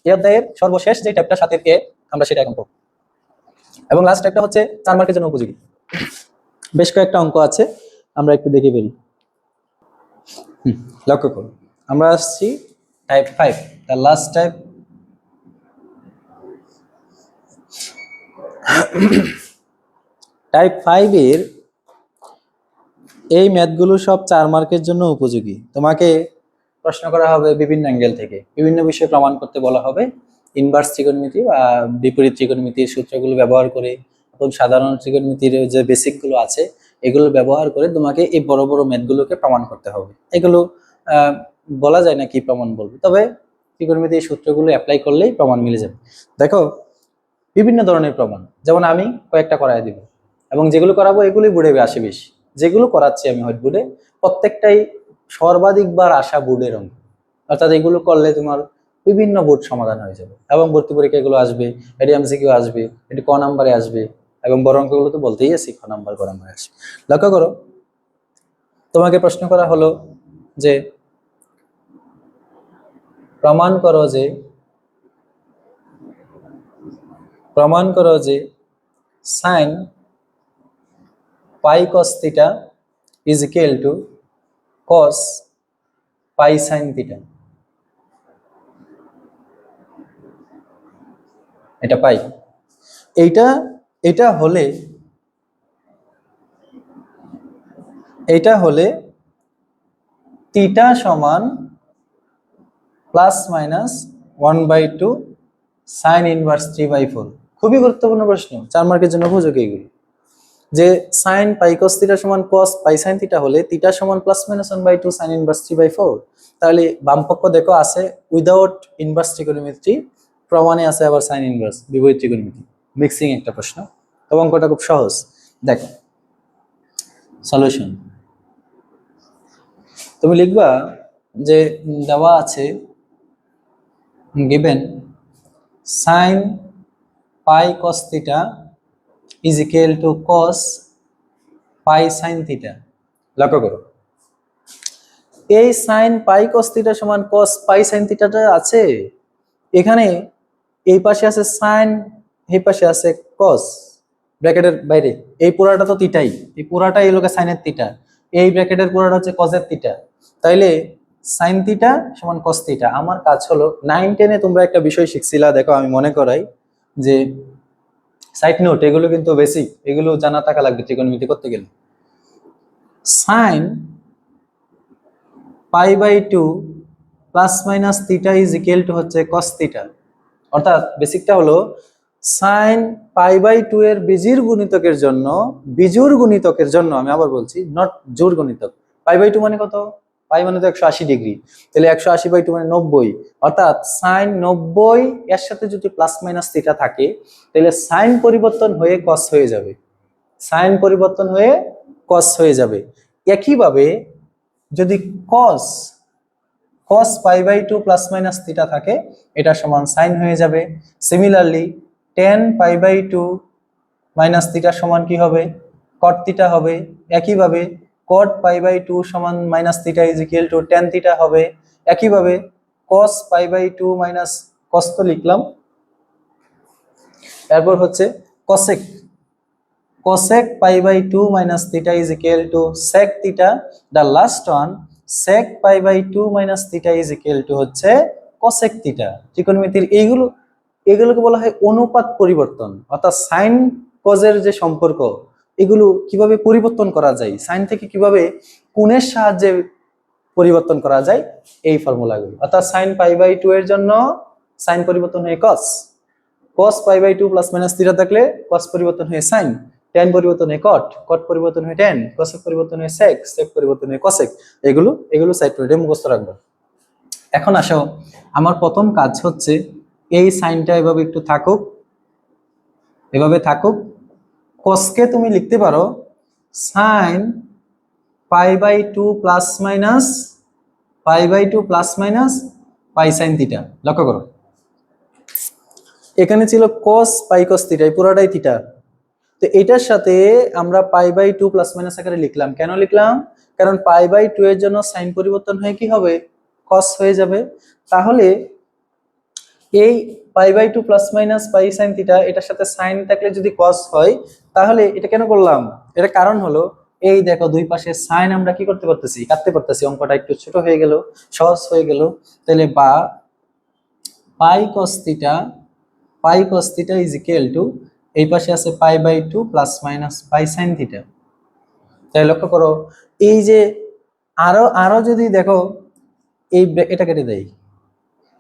S1: এই অধ্যায়ের সর্বশেষ যে টাইপটা সাথে কে আমরা সেটা এখন পড়ব। এবং লাস্ট টাইপটা হচ্ছে 4 মার্কের জন্য উপযোগী। বেশ কয়েকটা অঙ্ক আছে, আমরা একটু দেখে ফেলি। লক্ষ্য করুন, আমরা আসছি type 5, the last type. Type 5 এর এই ম্যাথগুলো সব 4 মার্কের জন্য উপযোগী। তোমাকে প্রশ্ন করা হবে বিভিন্ন অ্যাঙ্গেল থেকে, বিভিন্ন বিষয় প্রমাণ করতে বলা হবে, ইনভার্স ত্রিকোণমিতি বা বিপরীত ত্রিকোণমিতির সূত্রগুলো ব্যবহার করে এবং সাধারণ ত্রিকোণমিতির যে বেসিকগুলো আছে এগুলো ব্যবহার করে তোমাকে এই বড় বড় ম্যাথগুলোকে প্রমাণ করতে হবে। এগুলো বলা যায় না কি প্রমাণ বলবে, তবে ত্রিকোণমিতির সূত্রগুলো অ্যাপ্লাই করলেই প্রমাণ মিলে যাবে। দেখো বিভিন্ন ধরনের প্রমাণ, যেমন আমি কয়েকটা করাই দিব, এবং যেগুলো করাবো এগুলোই বোর্ডে আসে বেশি। যেগুলো করাচ্ছি আমি হোয়াইট বোর্ডে, প্রত্যেকটাই সর্বাধিকবার আসা বোর্ডের অঙ্ক, অর্থাৎ এগুলো করলে তোমার বিভিন্ন বোর্ড সমাধান হয়ে যাবে। এবং ভর্তি পরীক্ষা এগুলো আসবে, এটি এমসিকিউ আসবে, এটি ক নাম্বারে আসবে, এবং বড় অঙ্কগুলো তো বলতেই আছি ক নাম্বার ক নাম্বারে আসবে। লক্ষ্য করো, তোমাকে প্রশ্ন করা হলো যে প্রমাণ করো যে sine pi cos theta is equal to cos pi sine theta. এটা পাই, এটা হলে থিটা সমান প্লাস মাইনাস 1/2 সাইন ইনভার্স 3/4। খুবই গুরুত্বপূর্ণ প্রশ্ন, 4 মার্কের জন্য উপযোগী এগুলো। যে সাইন পাই কস থিটা সমান কস পাই সাইন থিটা হলে থিটা সমান প্লাস মাইনাস 1/2 সাইন ইনভার্স 3/4। তাহলে বাম পক্ষ দেখো আছে উইদাউট ইনভার্স ত্রিকোণমিতি, প্রমাণে আছে আবার সাইন ইনভার্স বিপরীত ত্রিকোণমিতি, মিক্সিং একটা প্রশ্ন। তবে অঙ্কটা খুব সহজ। দেখো সলিউশন, তুমি লিখবা যে দেওয়া আছে given sin pi cos theta is equal to cos pi sin theta। লক্ষ্য করো, এই sin pi cos theta সমান cos pi sin theta টা আছে এখানে, এই পাশে আছে sin, এই পাশে আছে cos, ব্র্যাকেটের বাইরে এই পুরাটা তো থিটাই, এই পুরাটাই হলো সাইনের থিটা, এই ব্র্যাকেটের পুরাটা হচ্ছে cos-এর থিটা। তাইলে sin থিটা সমান cos থিটা। আমার কাজ হলো 9 10-এ তোমরা একটা বিষয় শিখছিলা, দেখো আমি মনে করাই যে সাইড নোট, এগুলো কিন্তু বেসিক, এগুলো জানা থাকা লাগবে ত্রিকোণমিতি করতে গেলে। sin pi/2 plus minus theta is equal to হচ্ছে cos থিটা। অর্থাৎ বেসিকটা হলো সাইন পাই বাই 2 এর বিজোড় গুণিতকের জন্য আমি আবার বলছি, নট জোড় গুণিতক। পাই বাই 2 মানে কত? পাই মানে তো 180 ডিগ্রি, তাহলে 180 বাই 2 মানে 90, অর্থাৎ সাইন 90 এর সাথে যদি প্লাস মাইনাস থিটা থাকে তাহলে সাইন পরিবর্তন হয়ে কস হয়ে যাবে, সাইন পরিবর্তন হয়ে কস হয়ে যাবে। একইভাবে যদি cos cos pi by 2 plus minus theta থাকে, এটা সমান সাইন হয়ে যাবে। Similarly tan pi by 2 minus theta সমান কি হবে? cot থিটা হবে। একইভাবে cot পাই বাই 2 সমান minus theta is equal to tan theta হবে। একইভাবে cos pi by 2 minus cos তো লিখলাম, এরপর হচ্ছে cosec cosec pi by 2 minus theta is equal to sec theta. The last one sec pi by 2 minus theta is equal to হচ্ছে cosec theta। ত্রিকোণমিতির এগুলোকে বলা হয় অনুপাত পরিবর্তন, অর্থাৎ সাইন কজের যে সম্পর্ক এগুলো কিভাবে পরিবর্তন করা যায়, সাইন থেকে কিভাবে কোণের সাহায্যে পরিবর্তন করা যায়, এই ফর্মুলাগুলো। অর্থাৎ সাইন পাই বাই 2 এর জন্য সাইন পরিবর্তন হয়ে cos, cos pi by 2 plus minus theta থাকলে cos পরিবর্তন হয়ে sin, tan পরিবর্তন হয়ে cot, cot পরিবর্তন হয়ে tan, cosec পরিবর্তন হয়ে sec, sec পরিবর্তন হয়ে cosec। এগুলো সাইড করে মুখস্থ রাখবেন। এখন আসো, আমার প্রথম কাজ হচ্ছে এই সাইনটা এভাবে একটু থাকুক, এভাবে থাকুক। cosকে তুমি লিখতে পারো sin pi by 2 plus minus pi by 2 plus minus pi sin theta. লক্ষ্য করো, এখানে ছিল cos পাই cos থিটা, এই পুরোটাই থিটা। তো এটার সাথে আমরা পাই বাই 2 প্লাস মাইনাস আকারে লিখলাম। কেন লিখলাম? কারণ পাই বাই 2 এর জন্য সাইন পরিবর্তন হয়ে কি হবে? cos হয়ে যাবে। তাহলে এই pi by 2 plus minus pi sin theta, এটার সাথে সাইন থাকলে যদি cos হয়, তাহলে এটা কেন করলাম? এটা কারণ হলো এই দেখো দুই পাশে সাইন আমরা কি করতে পারতেছি? কাটতে পারতেছি। অঙ্কটা একটু ছোট হয়ে গেল, সহজ হয়ে গেল। তাহলে বা pi cos theta is equal to, এই পাশে আছে pi by 2 plus minus pi sin theta. তাই লক্ষ্য করো, এই যে আরো যদি দেখো, এই এটা কেটে দেই,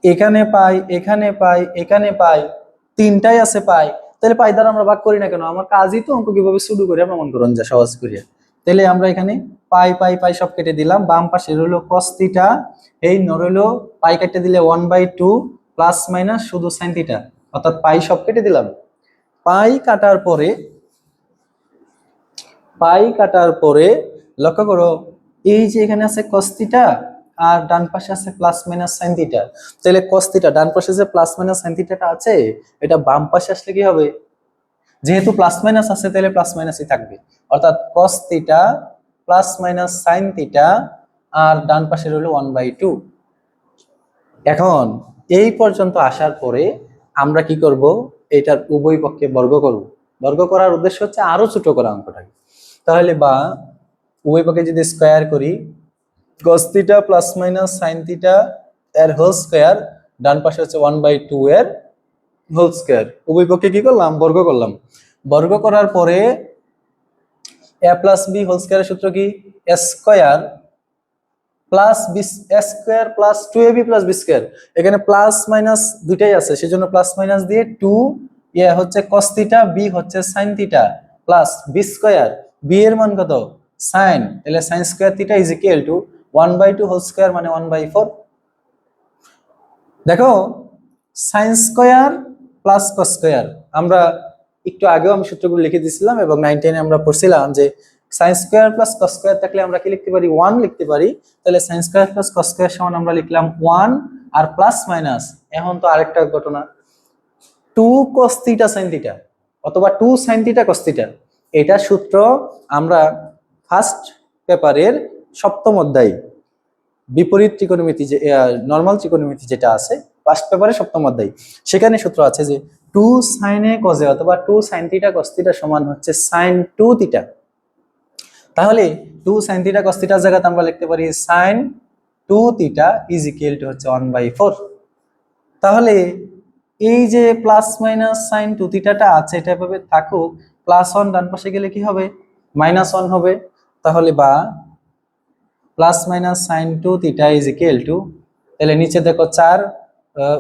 S1: এখানে পাই, এখানে পাই, এখানে পাই, তিনটাই আছে পাই, তাহলে পাই দ্বারা আমরা ভাগ করি না কেন? আমার কাজই তো অঙ্ক কিভাবে শুরু করি আমরা মন করুন যা সহজ করিয়া। তাহলে আমরা এখানে পাই পাই পাই সব কেটে দিলাম, বাম পাশে রইলো cos থিটা, এই রইলো পাই কেটে দিলে 1/2 প্লাস মাইনাস শুধু sin থিটা, অর্থাৎ পাই সব কেটে দিলাম। পাই কাটার পরে লক্ষ্য করো, এই যে এখানে আছে cos থিটা আর ডান পাশে আছে প্লাস মাইনাস sin থিটা। তাহলে cos থিটা ডান পাশে যে প্লাস মাইনাস sin থিটাটা আছে, এটা বাম পাশে আসলে কি হবে? যেহেতু প্লাস মাইনাস আছে তাহলে প্লাস মাইনাসই থাকবে, অর্থাৎ cos theta plus minus sin theta, আর ডান পাশে রইল 1/2। এখন এই পর্যন্ত আসার পরে আমরা কি করব? এটার উভয় পক্ষে বর্গ করব। বর্গ করার উদ্দেশ্য হচ্ছে আরো ছোট করা অঙ্কটাকে। তাহলে বা উভয় পক্ষে যদি স্কয়ার করি, cos theta plus minus sin theta এর হোল স্কয়ার, ডান পাশে হচ্ছে 1/2 এর হোল স্কয়ার, উভয় পক্ষে কি করলাম? বর্গ করলাম। বর্গ করার পরে a প্লাস বি হোল স্কয়ারের সূত্র কি? a স্কয়ার plus b square plus 2ab plus b square. এখানে প্লাস মাইনাস দুইটাই আছে, সেজন্য প্লাস মাইনাস দিয়ে 2 এ হচ্ছে cos থিটা, বি হচ্ছে sin theta, plus b square, b এর মান কত? sin, তাহলে sin square theta is equal to 1/2 whole square মানে 1/4। দেখো sin square plus cos square, আমরা একটু আগেও আমি সূত্রগুলো লিখে দিয়েছিলাম এবং 9-10 আমরা পড়ছিলাম যে sin square plus cos square থাকলে আমরা কি লিখতে পারি? 1 লিখতে পারি। তাহলে sin square plus cos square সমান আমরা লিখলাম 1 আর প্লাস মাইনাস। এখন তো আরেকটা ঘটনা, 2 cos থিটা sin থিটা অথবা 2 sin থিটা cos থিটা, এটা সূত্র আমরা ফার্স্ট পেপারের সপ্তম অধ্যায় বিপরীত ত্রিকোণমিতি, যে নরমাল ত্রিকোণমিতি যেটা আছে ফার্স্ট পেপারে সপ্তম অধ্যায়, সেখানে সূত্র আছে যে 2 sin a cos a অথবা 2 sin থিটা cos থিটা সমান হচ্ছে sin 2 থিটা। তাহলে 2 sin থিটা cos থিটার জায়গাতে আমরা লিখতে পারি sin 2 theta is equal to হচ্ছে 1/4। তাহলে এই যে প্লাস মাইনাস sin 2 থিটাটা আছে এটা এভাবে থাকুক, প্লাস 1 ডান পাশে গেলে কি হবে? মাইনাস 1 হবে। তাহলে বা plus minus sin 2 theta is equal two, তাহলে নিচে দেখো 4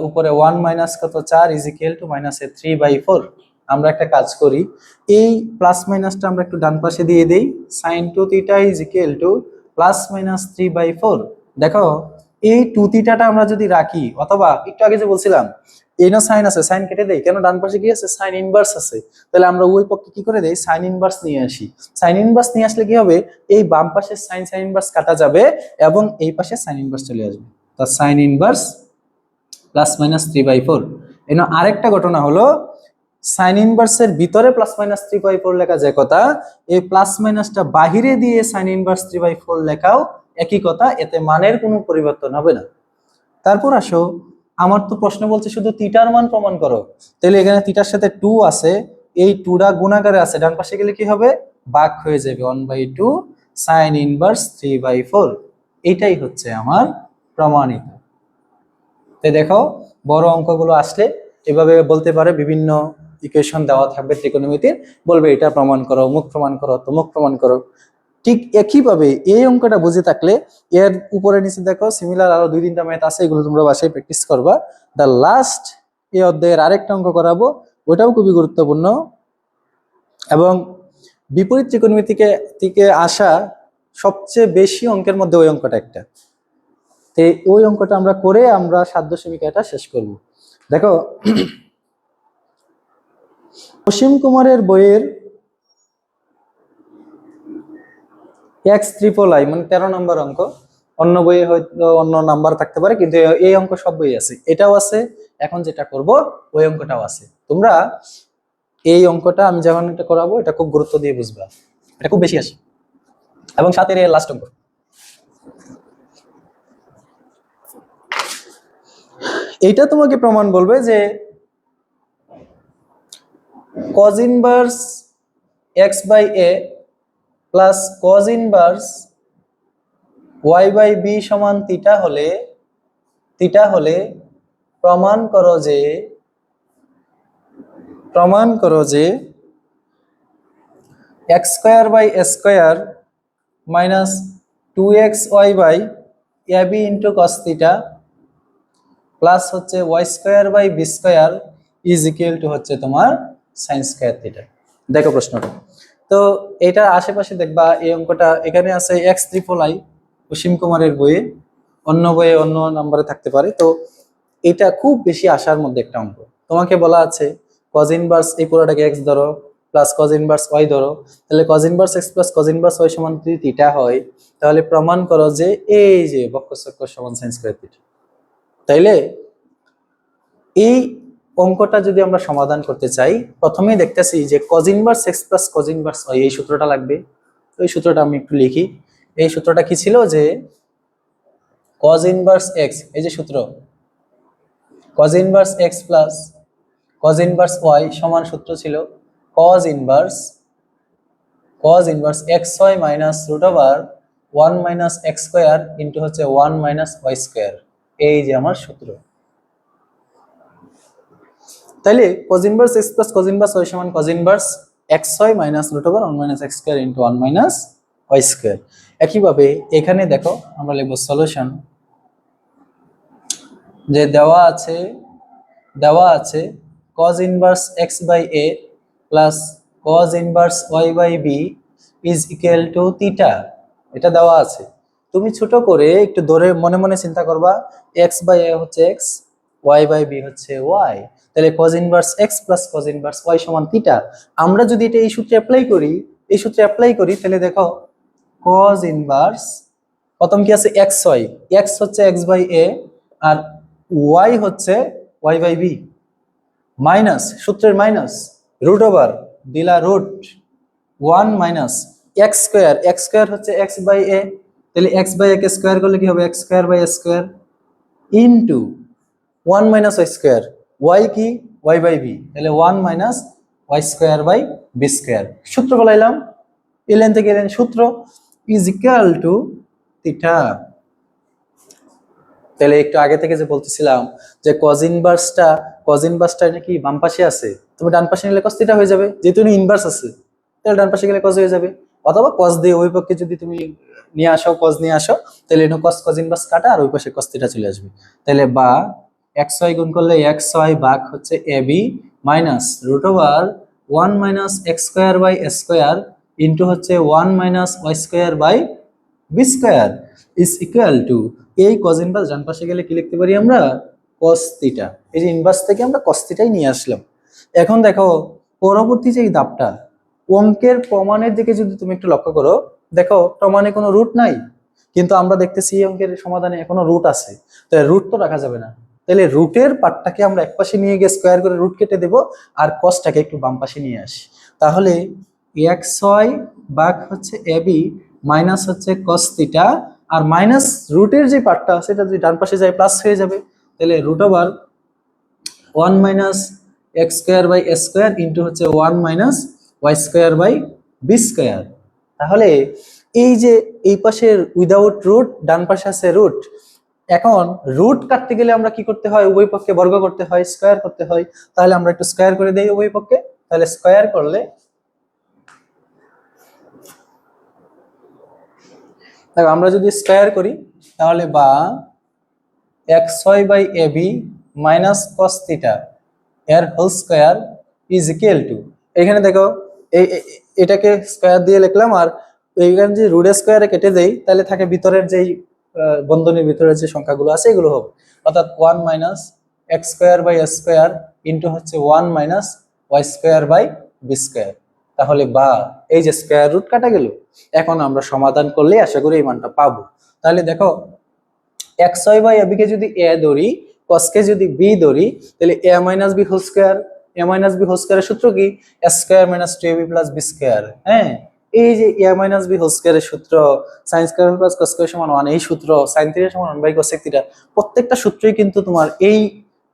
S2: উপরে 1 মাইনাস কত 4 ইজ ইকুয়াল টু মাইনাসে 3/4। আমরা একটা কাজ করি, এই প্লাস মাইনাসটা আমরা একটু ডান পাশে দিয়ে দেই, sin 2 theta is equal two plus minus 3/4। দেখো এই 2 থিটাটা আমরা যদি রাখি, অথবা একটু আগে যে বলছিলাম এই না সাইন আছে, সাইন কেটে দেই, কেন ডান পাশে কি আছে সাইন ইনভার্স আছে, তাহলে আমরা ওই পক্ষে কি করে দেই সাইন ইনভার্স নিয়ে আসি। সাইন ইনভার্স নিয়ে আসলে কি হবে, এই বাম পাশে সাইন সাইন ইনভার্স কাটা যাবে এবং এই পাশে সাইন ইনভার্স চলে আসবে, তা সাইন ইনভার্স প্লাস মাইনাস 3/4। এখানে আরেকটা ঘটনা হলো সাইন ইনভার্সের ভিতরে প্লাস মাইনাস 3/4 লেখা যায় কথা, এই প্লাস মাইনাসটা বাহিরে দিয়ে সাইন ইনভার্স 3/4 লেখাও একই কথা, এতে মানের কোনো পরিবর্তন হবে না। তারপর আসো, আমার তো প্রশ্ন বলছে শুধু থিটার মান প্রমাণ করো, তাহলে এখানে থিটার সাথে 2 আছে, এই 2টা গুণাকারে আছে, ডান পাশে গেলে কি হবে ভাগ হয়ে যাবে 1/2 সাইন ইনভার্স 3/4। এইটাই হচ্ছে আমার প্রমাণিত। তো দেখো বড় অঙ্কগুলো আসলে এভাবে বলতে পারে, বিভিন্ন ইকুয়েশন দেওয়া থাকবে ত্রিকোণমিতির, বলবে এটা প্রমাণ করো, অমুক প্রমাণ করো, তমুক প্রমাণ করো। ঠিক একইভাবে এই অঙ্কটা বুঝে থাকলে এর উপরে নিচে দেখো সিমিলার আরো 2-3টা ম্যাথ আছে, এগুলো তোমরা বাসায় প্র্যাকটিস করবা। দ্য লাস্ট এই অধ্যায়ের আরেকটা অঙ্ক করাবো, ওটাও খুবই গুরুত্বপূর্ণ এবং বিপরীত ত্রিকোণমিতি থেকে আসা সবচেয়ে বেশি অঙ্কের মধ্যে ওই অঙ্কটা একটা। তো ওই অঙ্কটা আমরা করে আমরা 7 দশমিক এটা শেষ করব। দেখো অসীম কুমারের বইয়ের x3i মানে 13 নম্বর অঙ্ক, অন্য বইয়ে হয়তো অন্য নাম্বার থাকতে পারে, কিন্তু এই অঙ্ক সব বই আছে, এটাও আছে। এখন যেটা করব ওই অঙ্কটাও আছে, তোমরা এই অঙ্কটা আমি যখন এটা করাবো এটা খুব গুরুত্ব দিয়ে বুঝবা, এটা খুব বেশি আসে এবং সাথে এর লাস্ট অঙ্ক। এইটা তোমাকে প্রমাণ বলবে যে cos inverse x/a plus cos inverse y/b সমান থিটা হলে প্রমাণ করো যে x square by a square minus 2xy/ab into cos theta plus হচ্ছে y square by b square is equal to হচ্ছে তোমার sin স্কয়ার থিটা। দেখো প্রশ্নটা, তো এটা আশেপাশে দেখবা এই অঙ্কটা এখানে আছে x3i অসীম কুমারের বইয়ে, অন্য বইয়ে অন্য নম্বরে থাকতে পারে। তো এটা খুব বেশি আশার মধ্যে একটা অঙ্ক, তোমাকে বলা আছে cos ইনভার্স এই পুরোটাকে x ধরো প্লাস cos ইনভার্স y ধরো, তাহলে cos inverse x plus cos inverse y সমান যদি থিটা হয়, তাহলে প্রমাণ করো যে এই যে বক্রচক্র সমান sin স্কয়ার থিটা। তাইলে এই অঙ্কটা যদি আমরা সমাধান করতে চাই, প্রথমেই দেখতেছি যে cos inverse x plus cos inverse y এই সূত্রটা লাগবে। তো এই সূত্রটা আমি একটু লিখি, এই সূত্রটা কি ছিল যে cos ইনভার্স x, এই যে সূত্র cos inverse x plus cos inverse y সমান সূত্র ছিল cos inverse xy minus root over 1 minus x square into হচ্ছে 1 মাইনাস y স্কয়ার, এই যে আমার সূত্র। তাহলে cos inverse x plus cos inverse y সমান cos inverse xy minus root over 1 minus x square into 1 minus y square. একইভাবে এখানে দেখো আমরা লিখব সলিউশন, যে দেওয়া আছে cos inverse x by a plus cos inverse y by b is equal to theta, এটা দেওয়া আছে। তুমি ছোট করে একটু ধরে মনে মনে চিন্তা করবা, x বাই a হচ্ছে x, y বাই b হচ্ছে y, তাহলে cos inverse x plus cos inverse y সমান থিটা। আমরা যদি এটা এই সূত্রে অ্যাপ্লাই করি তাহলে দেখো cos ইনভার্স প্রথম কি আছে xy, x হচ্ছে x বাই a আর y হচ্ছে y বাই b, মাইনাস সূত্রের মাইনাস রুট ওভার দিলা রুট 1 মাইনাস x স্কয়ার হচ্ছে x বাই a, তাহলে x বাই a কে স্কয়ার করলে কি হবে x square by a square into 1 minus y square, y কি y বাই b, তাহলে 1 minus y square by b square. সূত্র বলাইলাম, এলেন থেকে এলেন সূত্র ইজ ইকুয়াল টু থিটা। তাহলে একটু আগে থেকে যে বলতেছিলাম যে cos ইনভার্সটা নাকি বাম পাশে আছে, তুমি ডান পাশে নিলে cos থিটা হয়ে যাবে, যেহেতু ইনভার্স আছে তাহলে ডান পাশে গেলে cos হয়ে যাবে, অথবা cos দিয়ে ওই পক্ষে যদি তুমি cos নিয়ে আসো তাহলে cos ইনভার্স কাটা আর ওই পাশে cos থিটা চলে আসবে। তাহলে বা এক্স ওয়াই গুণ করলে এক্স ওয়াই ভাগ হচ্ছে a b minus root over 1 minus x square by square into হচ্ছে 1 minus y square by b square is equal to এই কজ ইনভার্স ডান পাশে গেলে কি লিখতে পারি আমরা কস থিটা। এই যে ইনভার্স থেকে আমরা কস থিটাই নিয়ে আসলাম। এখন দেখো পরবর্তী যে এই ধাপটা, অঙ্কের প্রমাণের দিকে যদি তুমি একটু লক্ষ্য করো, দেখো প্রমাণে কোনো রুট নাই, কিন্তু আমরা দেখতেছি এই অঙ্কের সমাধানে এখনো রুট আছে, তো রুট তো রাখা যাবে না। তাহলে রুটের পার্টটাকে আমরা এক পাশে নিয়ে গিয়ে স্কোয়ার করে রুট কেটে দেব, আর কসটাকে একটু বাম পাশে নিয়ে আসি। তাহলে এক্স ওয়াই ভাগ হচ্ছে এ বি মাইনাস হচ্ছে কস থিটা, আর মাইনাস রুটের যে পার্টটা সেটা যদি ডান পাশে যায় প্লাস হয়ে যাবে। তাহলে root over 1 minus x square by square into হচ্ছে 1 minus y square by b square. তাহলে এই যে এই পাশের উইদাউট রুট, ডান পাশে আছে রুট। এখন রুট কাটতে গেলে আমরা কি করতে হয়, উভয় পক্ষে বর্গ করতে হয়, স্কোয়ার করতে হয়। তাহলে আমরা একটু স্কোয়ার করে দেই উভয় পক্ষে। তাহলে স্কোয়ার করলে দেখো আমরা যদি স্কোয়ার করি তাহলে বা x y by a b minus cos theta এর whole square is equal to, এখানে দেখো এটাকে স্কোয়ার দিয়ে লিখলাম, আর এইখানে যে রুট স্কোয়ারে কেটে দেই তাহলে থাকে ভিতরের যেই বন্ধনীর ভিতরের যে সংখ্যাগুলো আছে এগুলো হবে, অর্থাৎ 1 minus x square by square into হচ্ছে 1 minus y square by b square. তাহলে বা এই যে স্কোয়ার রুট কাটা গেল, এখন আমরা সমাধান করলে আশা করি এই মানটা পাবো। তাহলে দেখো x y by a b কে যদি এ ধরি, কস কে যদি বি ধরি, তাহলে a minus b whole square, a minus b whole স্কোয়ারের সূত্র কি a square minus two a b plus b square. হ্যাঁ, এই যে এ মাইনাস বি হোল স্কোয়ারের সূত্র sine square plus cos square সমান 1, এই সূত্র সাইন থিটা সমান 1 বাই কোসেক থিটা, প্রত্যেকটা সূত্রই কিন্তু তোমার এই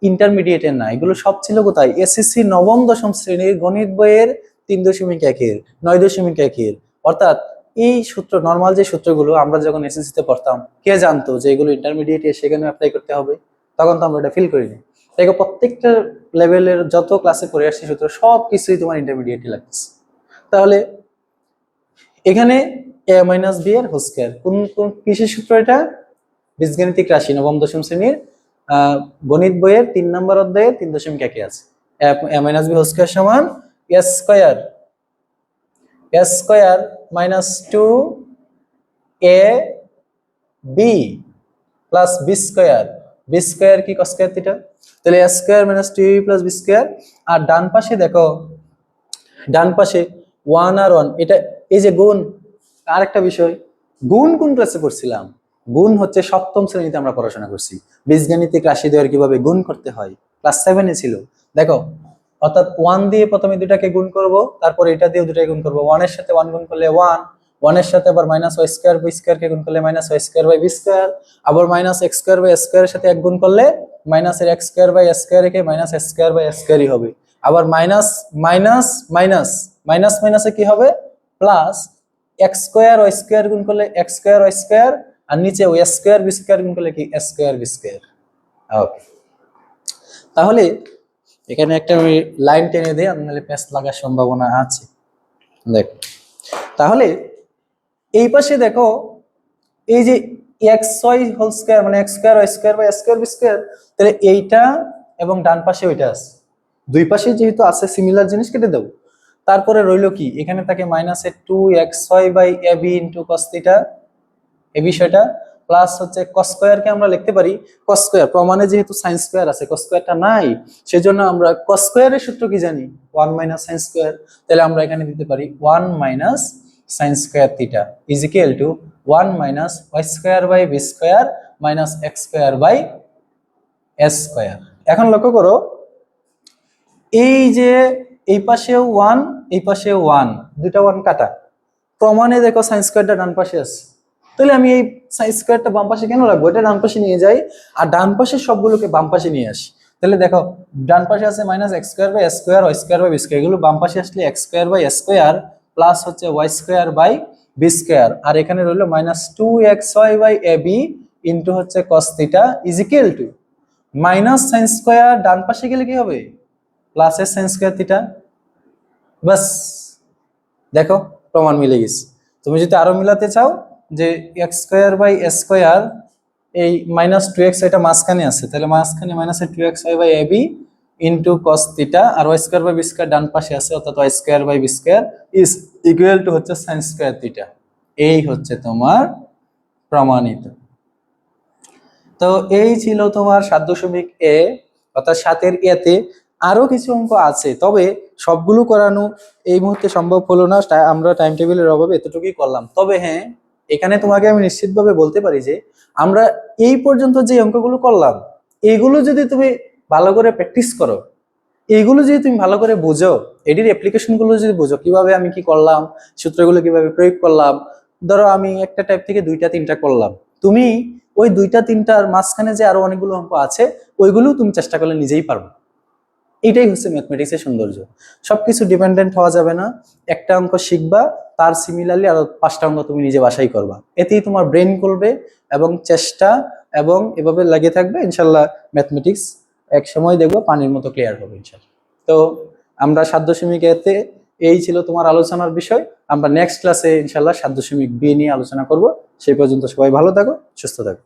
S2: ইন্টারমিডিয়েটের না, এগুলো সব ছিল কোথায় এসএসসি নবম দশম শ্রেণীর গণিত বইয়ের 3.1 9.1 অর্থাৎ এই সূত্র নরমাল যে সূত্রগুলো আমরা যখন এসএসসি তে পড়তাম, কে জানতো যে এগুলো ইন্টারমিডিয়েটে সেখানে অ্যাপ্লাই করতে হবে? তখন তো আমরা এটা ফিল করিনি। তাই প্রত্যেকটা লেভেলের যত ক্লাসে পড়ে আসছে সূত্র সব কিছুই তোমার ইন্টারমিডিয়েটে লাগছে। তাহলে এখানে এ মাইনাস বি এর হোল স্কয়ার কোন কোন কিসের সূত্র? এটা বীজগণিতিক রাশি নবম দশম শ্রেণীর গণিত বইয়ের 3 নম্বর অধ্যায়ে 3.1 আছে। এ মাইনাস বি হোল স্কয়ার সমান এ স্কয়ার মাইনাস 2 এ বি প্লাস বি স্কয়ার কি কস স্কয়ার থিটা। তাহলে এ স্কয়ার মাইনাস 2 এ প্লাস বি স্কয়ার। আর ডান পাশে দেখো, ডান পাশে 1 আর 1, এটা এই যে গুণ, আরেকটা বিষয়, গুণ কোন ক্লাসে করছিলাম? গুণ হচ্ছে সপ্তম শ্রেণীতে আমরা পড়াশোনা করছি, বীজগণিতিক রাশি দ্বয়ের কিভাবে গুণ করতে হয়, ক্লাস 7 এ ছিল। দেখো অর্থাৎ 1 দিয়ে প্রথমে দুটাকে গুণ করব, তারপর এটা দিয়ে দুটাকে গুণ করব। 1 এর সাথে 1 গুণ করলে 1, 1 এর সাথে আবার minus y square b square কে গুণ করলে minus y square by b square, আবার minus x square by square এর সাথে 1 গুণ করলে মাইনাস এর এক্স স্কয়ার বাই স্কয়ার কে মাইনাস এক্স স্কয়ার বাই স্কয়ারই হবে। আবার মাইনাস মাইনাস মাইনাস মাইনাস মাইনাসে কি হবে plus x square y square গুণ করলে এক্স স্কয়ার ওয়াই স্কয়ার, আর নিচে ওয়াই স্কয়ার বি স্কয়ার গুণ করলে কি x square b square. Okay, তাহলে এখানে একটা আমি লাইন টেনে দেই, নাহলে পেস্ট লাগার সম্ভাবনা আছে। দেখো তাহলে এই পাশে দেখো এই যে এক্স ওয়াই হোল স্কয়ার মানে x square y square by square b square, তাহলে এইটা এবং ডান পাশে ওইটা আছে, দুই পাশে যেহেতু আছে সিমিলার জিনিস কেটে দেব। তারপরে রইলো কি, এখানে থাকে minus a 2xy by a b into cos theta, এই বিষয়টা প্লাস হচ্ছে কস স্কয়ারকে আমরা লিখতে পারি কস স্কয়ার, প্রমাণে যেহেতু সাইন স্কয়ার আছে কস স্কয়ারটা নাই, সেজন্য আমরা কস স্কয়ারের সূত্র কি জানি 1 মাইনাস সাইন স্কয়ার। তাহলে আমরা এখানে দিতে পারি 1 minus sine square theta is equal to 1 minus y square by b square minus x square by s square. এখন লক্ষ্য করো এই যে এই পাশেও 1 এই পাশেও 1, দুটা 1 কাটা, প্রমাণে দেখো সাইন স্কয়ারটা ডান পাশে আছে, তাহলে আমি এই সাইন স্কয়ারটা বাম পাশে কেন রাখবো, এটা ডান পাশে নিয়ে যাই আর ডান পাশের সবগুলোকে বাম পাশে নিয়ে আসি। তাহলে দেখো ডান পাশে আছে minus x square by square y square by b square, এগুলো বাম পাশে আসলে x square by square plus হচ্ছে y square by b square, আর এখানে রইলো minus 2xy by a b into হচ্ছে cos theta is equal to minus sine square ডান পাশে গেলে কি হবে প্লাস এর সাইন স্কয়ার থিটা। বাস দেখো প্রমাণ মিলে গেছে। তুমি যদি আরো মিলাতে চাও যে এক্স স্কয়ার বাই স্কয়ার এই মাইনাস টু এক্স এটা মাঝখানে আছে, তাহলে মাঝখানে minus two x y by a b into cos theta, আর y square by b square ডান পাশে আছে, অর্থাৎ y square by b square is equal to হচ্ছে সাইন স্কোয়ার থিটা। এই হচ্ছে তোমার প্রমাণিত। তো এই ছিল তোমার 7.a, অর্থাৎ 7-এর এতে আরো কিছু অঙ্ক আছে, তবে সবগুলো করানো এই মুহূর্তে সম্ভব হলো না, আমরা টাইম টেবিলের অভাবে এতটুকুই করলাম। তবে হ্যাঁ, এখানে তোমাকে আমি নিশ্চিতভাবে বলতে পারি যে আমরা এই পর্যন্ত যে অঙ্কগুলো করলাম, এইগুলো যদি তুমি ভালো করে প্র্যাকটিস করো, এইগুলো যদি তুমি ভালো করে বোঝো, এটির অ্যাপ্লিকেশন গুলো যদি বোঝো, কিভাবে আমি কি করলাম, সূত্রগুলো কিভাবে প্রয়োগ করলাম, ধরো আমি একটা টাইপ থেকে দুইটা তিনটা করলাম, তুমি ওই দুইটা তিনটার মাঝখানে যে আরো অনেকগুলো অঙ্ক আছে, ওইগুলো তুমি চেষ্টা করলে নিজেই পারবে। এটাই হচ্ছে ম্যাথমেটিক্সের সৌন্দর্য। সবকিছু ডিপেন্ডেন্ট হওয়া যাবে না, একটা অঙ্ক শিখবা, তার সিমিলারলি আরো 5টা অঙ্ক তুমি নিজে বাসাই করবা, এতেই তোমার ব্রেন করবে এবং চেষ্টা এবং এভাবে লাগিয়ে থাকবে, ইনশাল্লাহ ম্যাথমেটিক্স এক সময় দেখবো পানির মতো ক্লিয়ার হবে ইনশাল্লাহ। তো আমরা 7.a-তে এই ছিল তোমার আলোচনার বিষয়। আমরা নেক্সট ক্লাসে ইনশাল্লাহ 7.b নিয়ে আলোচনা করব। সেই পর্যন্ত সবাই ভালো থাকো, সুস্থ থাকো।